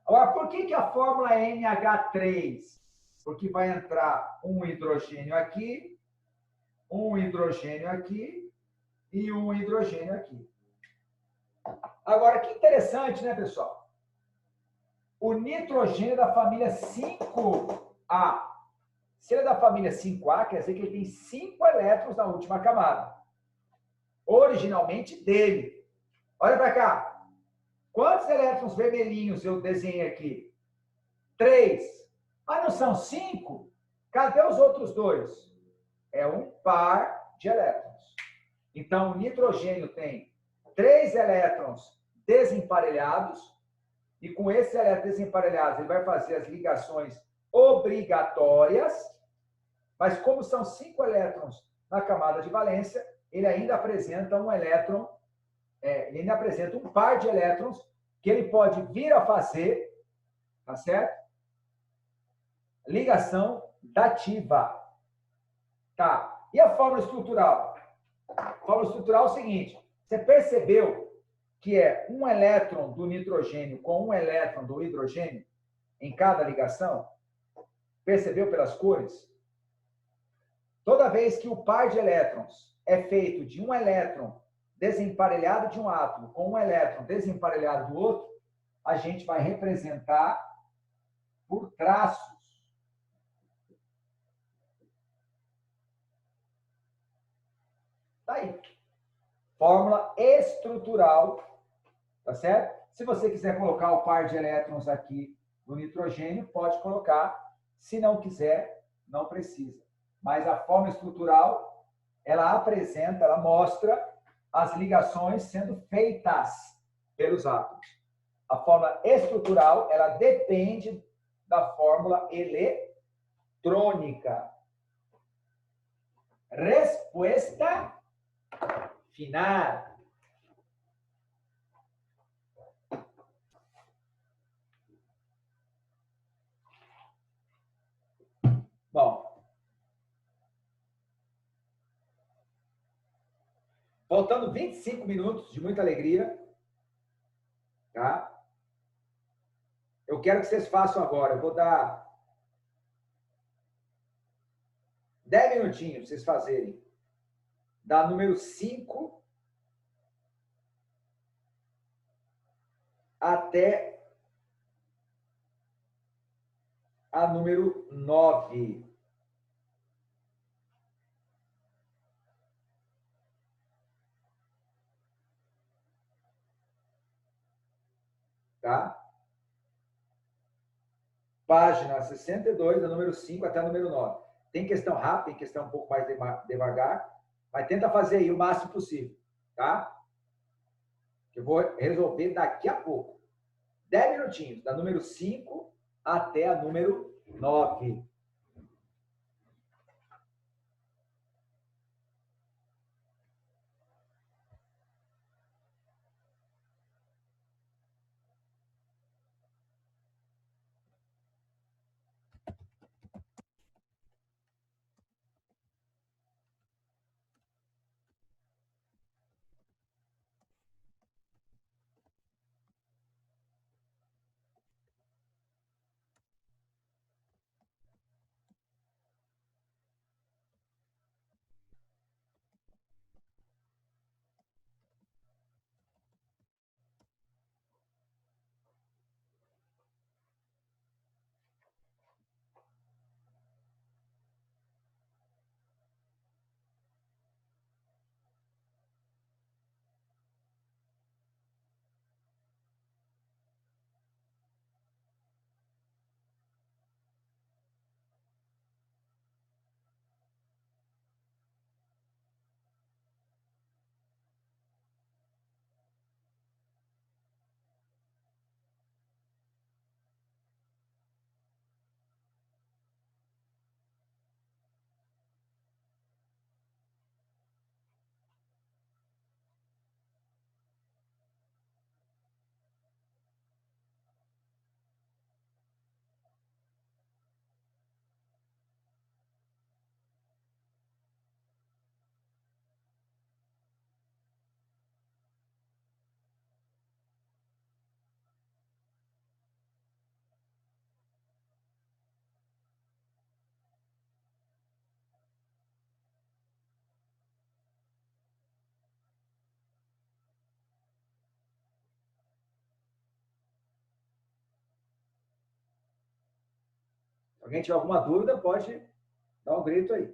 Agora, por que a fórmula é NH3? Porque vai entrar um hidrogênio aqui, um hidrogênio aqui e um hidrogênio aqui. Agora, que interessante, né, pessoal? O nitrogênio da família 5A. Se ele é da família 5A, quer dizer que ele tem 5 elétrons na última camada. Originalmente dele. Olha para cá. Quantos elétrons vermelhinhos eu desenhei aqui? 3. Ah, não são 5? Cadê os outros 2? É um par de elétrons. Então, o nitrogênio tem 3 elétrons desemparelhados, e com esses elétrons desemparelhados, ele vai fazer as ligações obrigatórias, mas como são 5 elétrons na camada de valência, ele ainda apresenta um elétron, ele ainda apresenta um par de elétrons que ele pode vir a fazer, tá certo? Ligação dativa. Tá. E a fórmula estrutural? A fórmula estrutural é o seguinte, você percebeu que é um elétron do nitrogênio com um elétron do hidrogênio em cada ligação? Percebeu pelas cores? Toda vez que o par de elétrons é feito de um elétron desemparelhado de um átomo com um elétron desemparelhado do outro, a gente vai representar por traços. Tá aí. Fórmula estrutural, tá certo? Se você quiser colocar o par de elétrons aqui no nitrogênio, pode colocar. Se não quiser, não precisa. Mas a fórmula estrutural, ela apresenta, ela mostra as ligações sendo feitas pelos átomos. A fórmula estrutural, ela depende da fórmula eletrônica. Resposta final. Bom, faltando 25 minutos de muita alegria, tá? Eu quero que vocês façam agora. Eu vou dar 10 minutinhos para vocês fazerem. Da número 5 até a número 9. Tá? Página 62, da número 5 até a número 9. Tem questão rápida, tem questão um pouco mais devagar, mas tenta fazer aí o máximo possível, tá? Eu vou resolver daqui a pouco. 10 minutinhos, da número 5 até a número 9. alguém tiver alguma dúvida, pode dar um grito aí.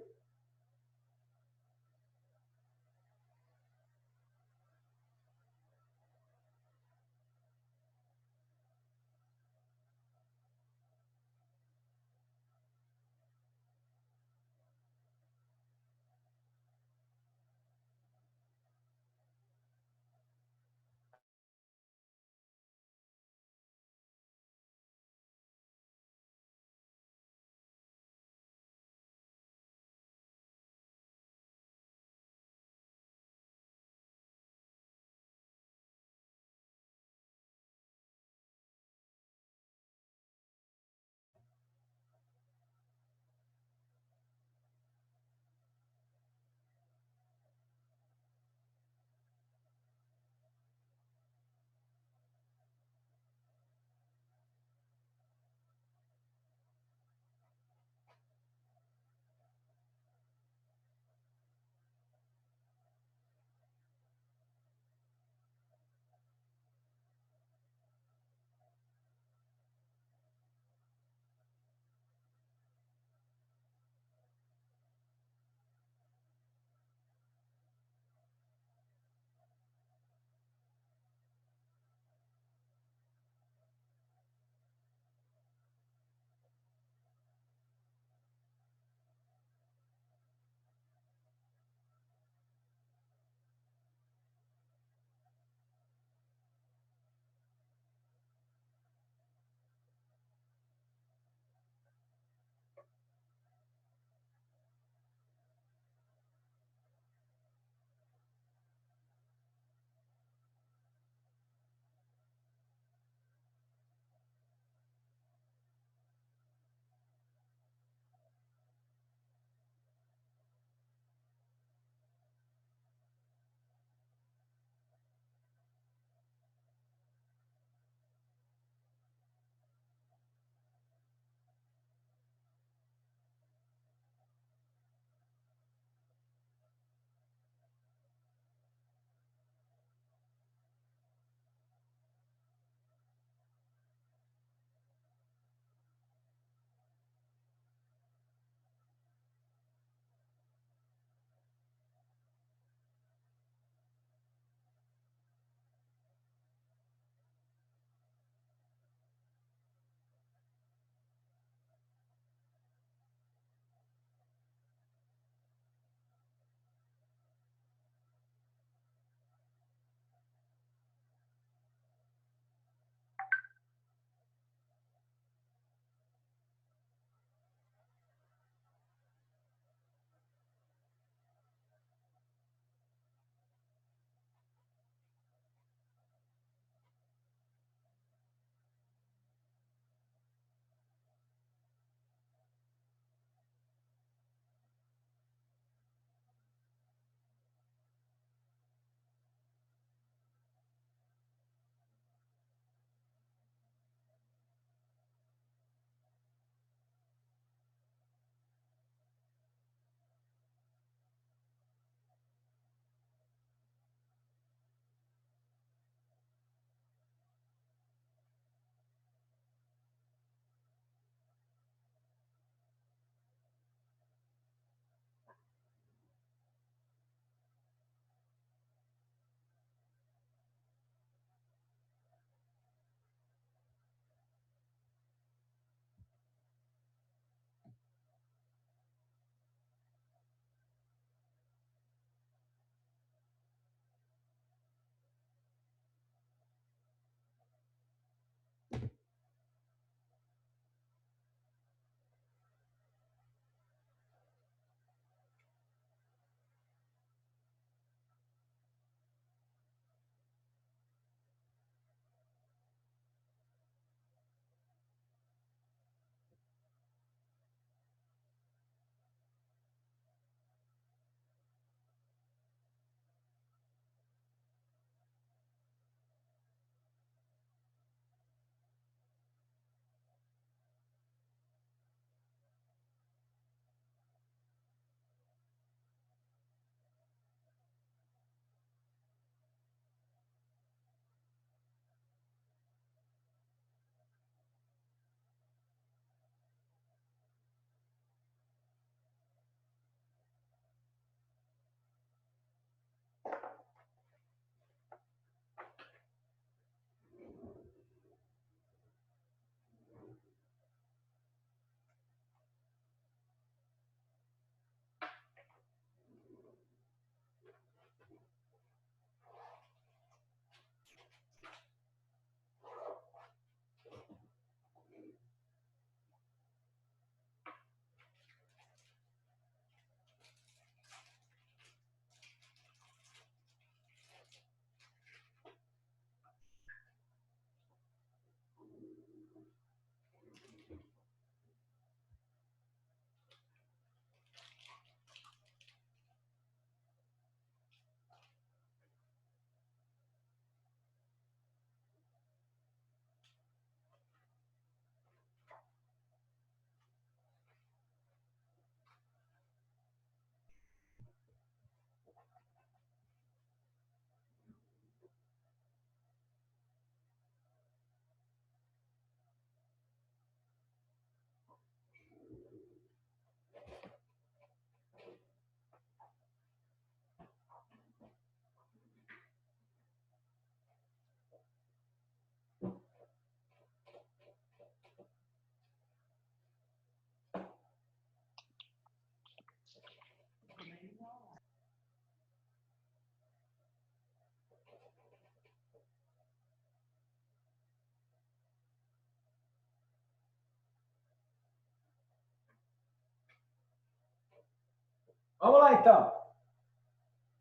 Vamos lá, então.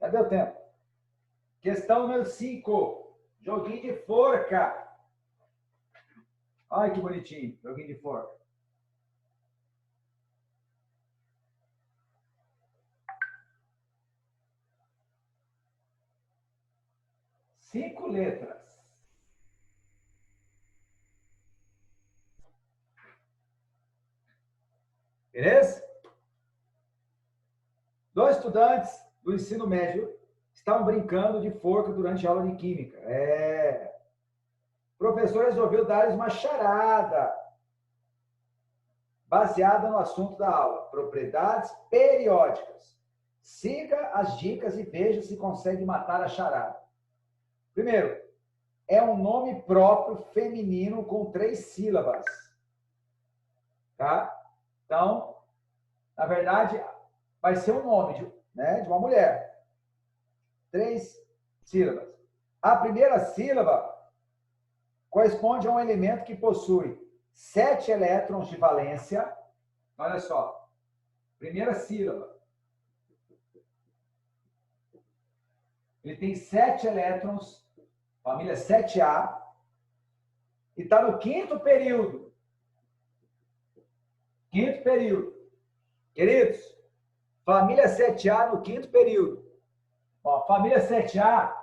Cadê o tempo? Questão número 5. Joguinho de forca. Olha que bonitinho. Joguinho de forca. Cinco letras. Beleza? Dois estudantes do ensino médio estavam brincando de forca durante a aula de química. O professor resolveu dar-lhes uma charada baseada no assunto da aula, propriedades periódicas. Siga as dicas e veja se consegue matar a charada. Primeiro, é um nome próprio feminino com 3 sílabas. Tá? Então, na verdade, vai ser um nome de uma mulher. 3 sílabas. A primeira sílaba corresponde a um elemento que possui 7 elétrons de valência. Olha só. Primeira sílaba. Ele tem 7 elétrons, família 7A, e está no 5º período. 5º período. Queridos, família 7A no 5º período. Ó, família 7A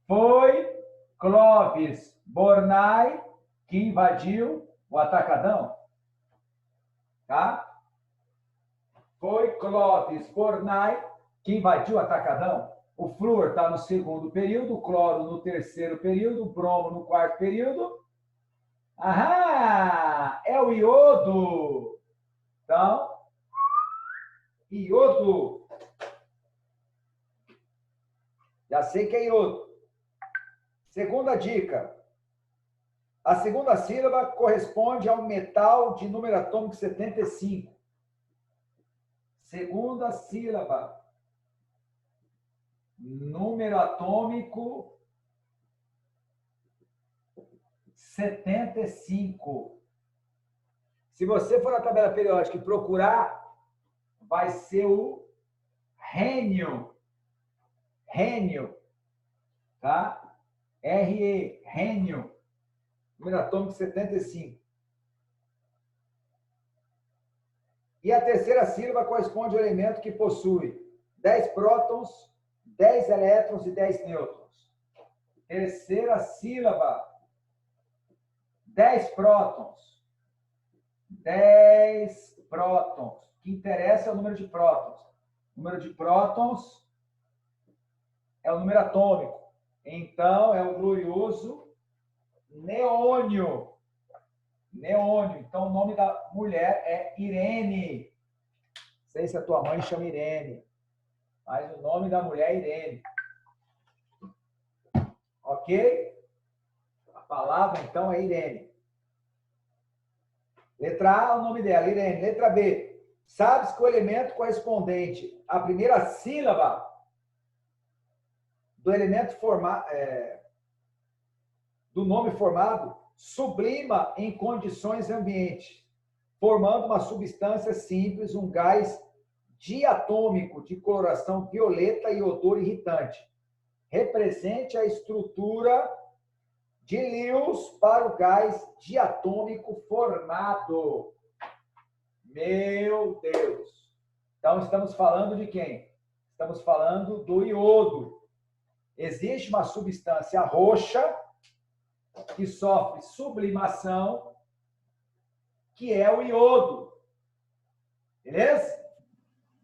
foi Clóvis Bornai que invadiu o Atacadão. Tá? Foi Clóvis Bornai que invadiu o Atacadão. O flúor está no 2º período, o cloro no 3º período, o bromo no 4º período. Aham! É o iodo. Então, iodo. Já sei que é iodo. Segunda dica. A segunda sílaba corresponde ao metal de número atômico 75. Segunda sílaba. Número atômico 75. Se você for na tabela periódica e procurar, vai ser o rênio. Rênio. Tá? RE, rênio. Número atômico 75. E a terceira sílaba corresponde ao elemento que possui 10 prótons, 10 elétrons e 10 nêutrons. Terceira sílaba. 10 prótons. 10 prótons. O que interessa é o número de prótons. O número de prótons é o número atômico. Então, é o glorioso neônio. Neônio. Então, o nome da mulher é Irene. Não sei se a tua mãe chama Irene, mas o nome da mulher é Irene. Ok? A palavra, então, é Irene. Letra A, o nome dela, Irene. Letra B. Sabes que o elemento correspondente à primeira sílaba do elemento do nome formado sublima em condições ambientes, formando uma substância simples, um gás diatômico de coloração violeta e odor irritante. Represente a estrutura de Lewis para o gás diatômico formado. Meu Deus! Então, estamos falando de quem? Estamos falando do iodo. Existe uma substância roxa que sofre sublimação, que é o iodo. Beleza?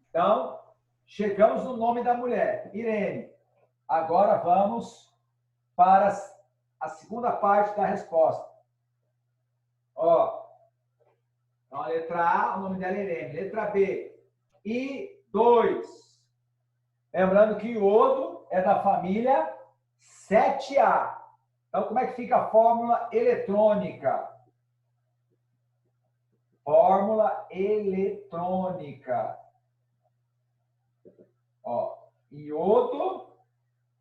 Então, chegamos no nome da mulher, Irene. Agora vamos para a segunda parte da resposta. Ó, então, a letra A, o nome dela é Irene. Letra B, I2. Lembrando que iodo é da família 7A. Então, como é que fica a fórmula eletrônica? Fórmula eletrônica. Ó, iodo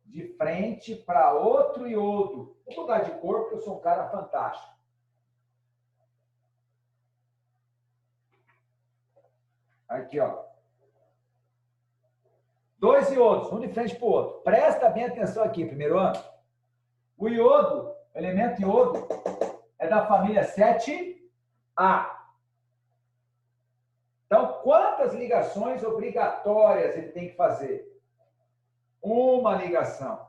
de frente para outro iodo. Vou mudar de cor porque eu sou um cara fantástico. Aqui, ó. Dois iodos, um de frente para o outro. Presta bem atenção aqui, primeiro ano. O iodo, o elemento iodo, é da família 7A. Então, quantas ligações obrigatórias ele tem que fazer? Uma ligação.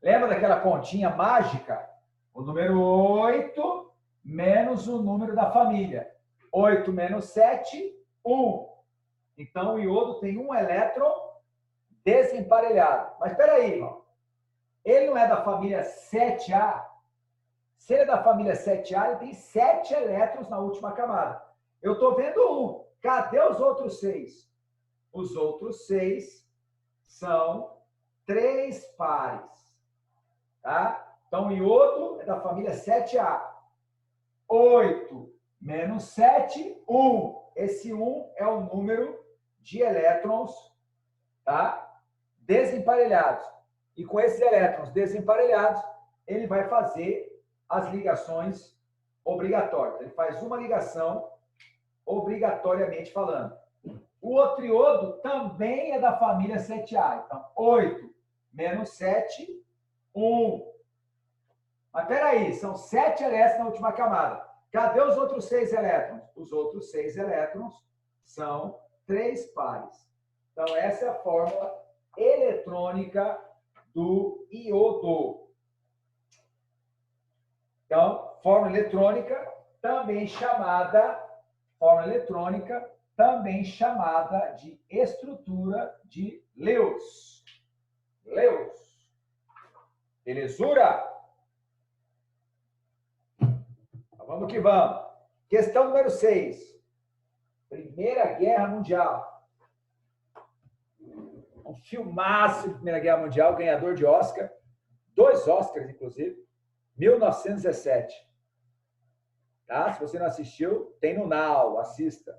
Lembra daquela continha mágica? O número 8 menos o número da família. 8 menos 7, 1. Então, o iodo tem um elétron desemparelhado. Mas espera aí, irmão. Ele não é da família 7A? Se ele é da família 7A, ele tem 7 elétrons na última camada. Eu estou vendo um. Cadê os outros 6? Os outros 6 são 3 pares. Tá? Então, o iodo é da família 7A. 8 menos 7, 1. Esse 1 é o número de elétrons, tá? Desemparelhados. E com esses elétrons desemparelhados, ele vai fazer as ligações obrigatórias. Ele faz uma ligação obrigatoriamente falando. O outro iodo também é da família 7A. Então, 8 menos 7, 1. Mas peraí, são 7 elétrons na última camada. Cadê os outros 6 elétrons? Os outros 6 elétrons são 3 pares. Então, essa é a fórmula eletrônica do iodo. Então, fórmula eletrônica também chamada de estrutura de Lewis. Lewis. Belezura? Então, vamos que vamos. Questão número 6. Primeira Guerra Mundial. Um filmaço de Primeira Guerra Mundial, ganhador de Oscar. 2 Oscars, inclusive. 1917. Tá? Se você não assistiu, tem no Now, assista.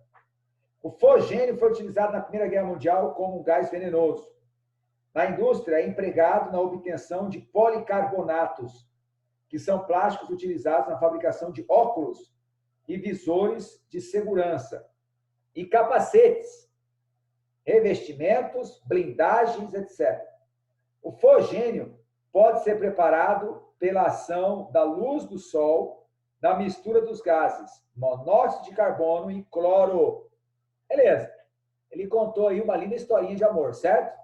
O fosgênio foi utilizado na Primeira Guerra Mundial como um gás venenoso. Na indústria, é empregado na obtenção de policarbonatos, que são plásticos utilizados na fabricação de óculos e visores de segurança, e capacetes, revestimentos, blindagens, etc. O fosgênio pode ser preparado pela ação da luz do sol na mistura dos gases monóxido de carbono e cloro. Beleza. Ele contou aí uma linda historinha de amor, certo?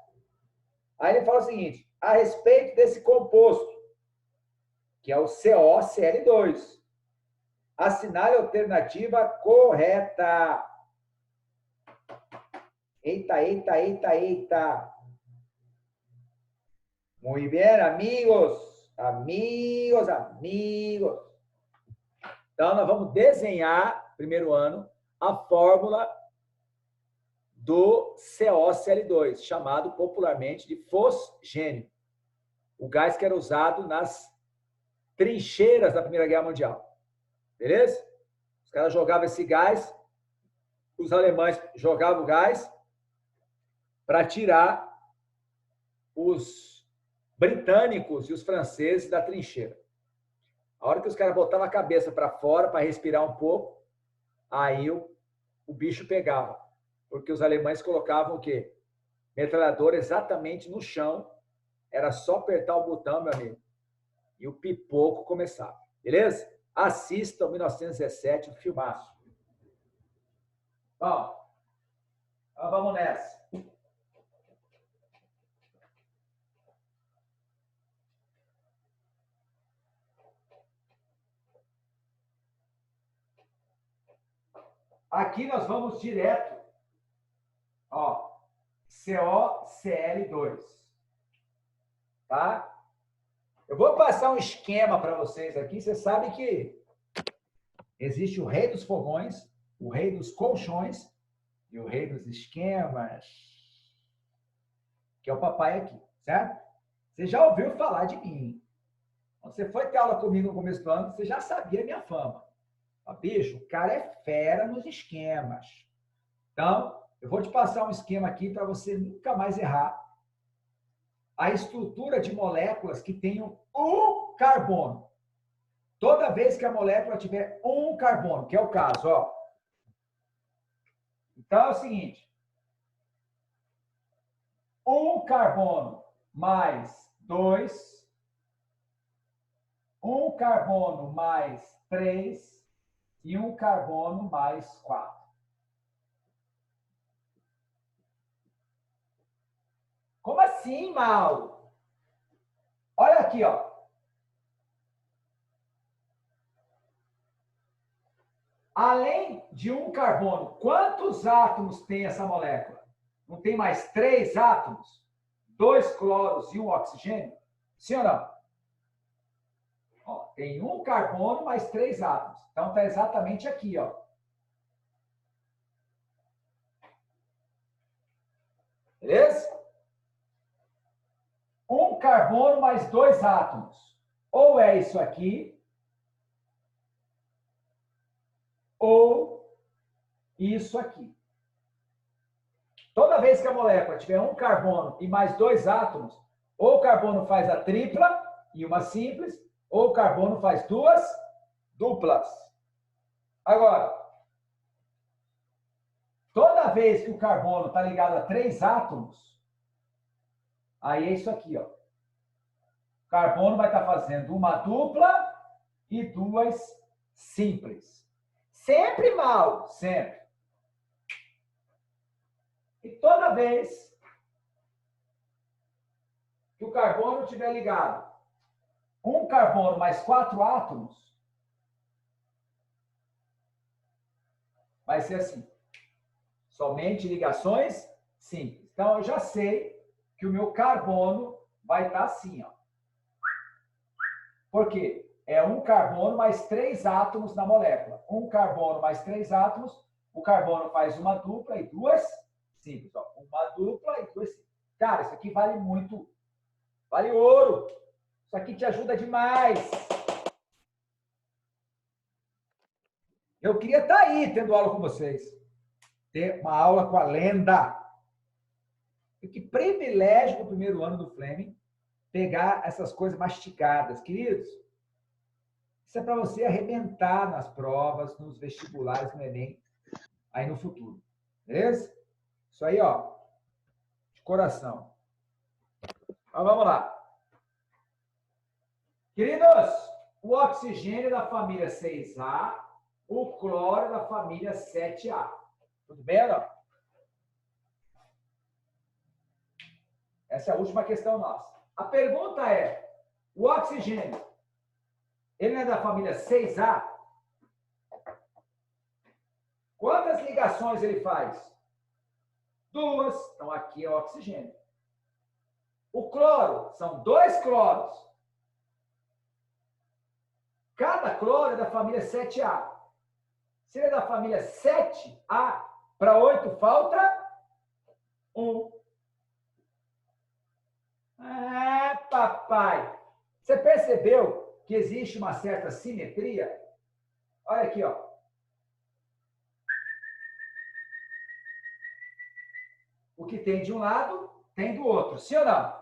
Aí ele fala o seguinte, a respeito desse composto, que é o COCl2, assinale a alternativa correta. Eita, eita, eita, eita. Muy bien, amigos. Amigos, amigos. Então, nós vamos desenhar, primeiro ano, a fórmula do COCl2, chamado popularmente de fosgênio. O gás que era usado nas trincheiras da Primeira Guerra Mundial. Beleza? Os caras jogavam esse gás, os alemães jogavam o gás para tirar os britânicos e os franceses da trincheira. A hora que os caras botavam a cabeça para fora para respirar um pouco, aí o bicho pegava. Porque os alemães colocavam o quê? Metralhadora exatamente no chão. Era só apertar o botão, meu amigo. E o pipoco começava. Beleza? Assista o 1917, um filmaço. Bom, então vamos nessa. Aqui nós vamos direto. Ó, COCl2. Tá? Eu vou passar um esquema para vocês aqui. Você sabe que existe o rei dos fogões, o rei dos colchões e o rei dos esquemas, que é o papai aqui, certo? Você já ouviu falar de mim. Quando você foi ter aula comigo no começo do ano, você já sabia a minha fama. Bicho, o cara é fera nos esquemas. Então, eu vou te passar um esquema aqui para você nunca mais errar. A estrutura de moléculas que tenham um carbono. Toda vez que a molécula tiver um carbono, que é o caso, ó. Então, é o seguinte. Um carbono mais 2, um carbono mais 3 e um carbono mais 4. Como assim, Mauro? Olha aqui, ó. Além de um carbono, quantos átomos tem essa molécula? Não tem mais 3 átomos? 2 cloros e um oxigênio? Sim ou não? Ó, tem um carbono mais 3 átomos. Então, está exatamente aqui, ó. Beleza? Um carbono mais 2 átomos. Ou é isso aqui, ou isso aqui. Toda vez que a molécula tiver um carbono e mais 2 átomos, ou o carbono faz a tripla e uma simples, ou o carbono faz 2 duplas. Agora, toda vez que o carbono está ligado a 3 átomos, aí é isso aqui, ó. O carbono vai estar fazendo uma dupla e 2 simples. Sempre mal, sempre. E toda vez que o carbono estiver ligado um carbono mais 4 átomos, vai ser assim. Somente ligações simples. Então, eu já sei que o meu carbono vai estar assim, ó. Por quê? É um carbono mais 3 átomos na molécula. Um carbono mais 3 átomos, o carbono faz uma dupla e 2 simples. Ó. Uma dupla e 2 simples. Cara, isso aqui vale muito. Vale ouro. Isso aqui te ajuda demais. Eu queria estar aí tendo aula com vocês. Ter uma aula com a lenda. E que privilégio no primeiro ano do Fleming pegar essas coisas mastigadas, queridos. Isso é para você arrebentar nas provas, nos vestibulares, no Enem, aí no futuro. Beleza? Isso aí, ó, de coração. Mas vamos lá. Queridos, o oxigênio da família 6A, o cloro da família 7A. Tudo bem, não? Essa é a última questão nossa. A pergunta é, o oxigênio, ele não é da família 6A? Quantas ligações ele faz? 2. Então, aqui é o oxigênio. O cloro, são 2 cloros. Cada cloro é da família 7A. Se ele é da família 7A, para 8 falta 1. Ah, papai! Você percebeu que existe uma certa simetria? Olha aqui, ó. O que tem de um lado, tem do outro. Sim ou não?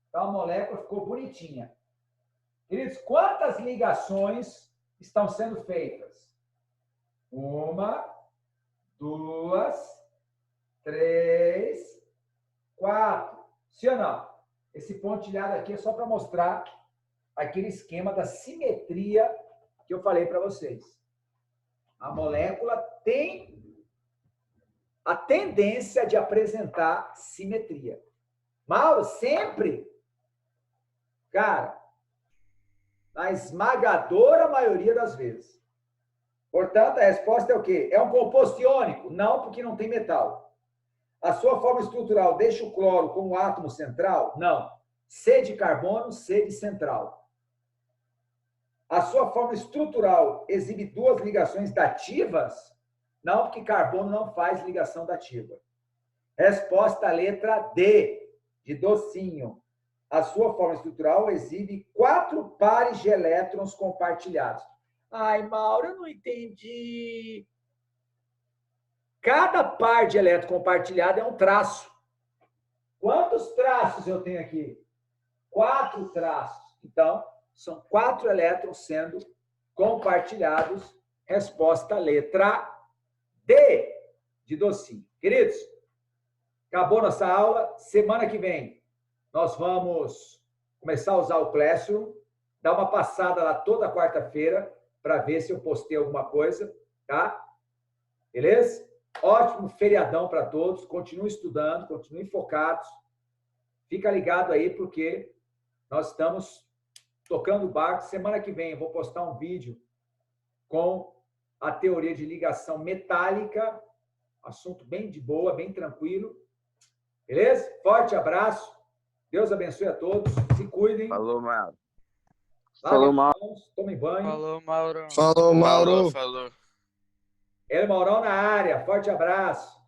Então, a molécula ficou bonitinha. Queridos, quantas ligações estão sendo feitas? 1, 2, 3, 4. Sim ou não? Esse pontilhado aqui é só para mostrar aquele esquema da simetria que eu falei para vocês. A molécula tem a tendência de apresentar simetria. Mauro, sempre? Cara, na esmagadora maioria das vezes. Portanto, a resposta é o quê? É um composto iônico? Não, porque não tem metal. A sua forma estrutural deixa o cloro como átomo central? Não. C de carbono, C de central. A sua forma estrutural exibe 2 ligações dativas? Não, porque carbono não faz ligação dativa. Resposta letra D, de docinho. A sua forma estrutural exibe 4 pares de elétrons compartilhados. Ai, Mauro, eu não entendi. Cada par de elétron compartilhado é um traço. Quantos traços eu tenho aqui? 4 traços. Então, são 4 elétrons sendo compartilhados. Resposta letra D, de docinho. Queridos, Acabou nossa aula. Semana que vem, nós vamos começar a usar o Classroom. Dar uma passada lá toda quarta-feira para ver se eu postei alguma coisa, tá? Beleza? Ótimo feriadão para todos. Continuem estudando, continuem focados. Fica ligado aí, porque nós estamos tocando o barco. Semana que vem eu vou postar um vídeo com a teoria de ligação metálica. Assunto bem de boa, bem tranquilo. Beleza? Forte abraço. Deus abençoe a todos. Se cuidem. Falou, Mauro. Falou, Mauro. Tomem banho. Falou, Mauro. Falou, Mauro. Falou. El Maurão na área. Forte abraço.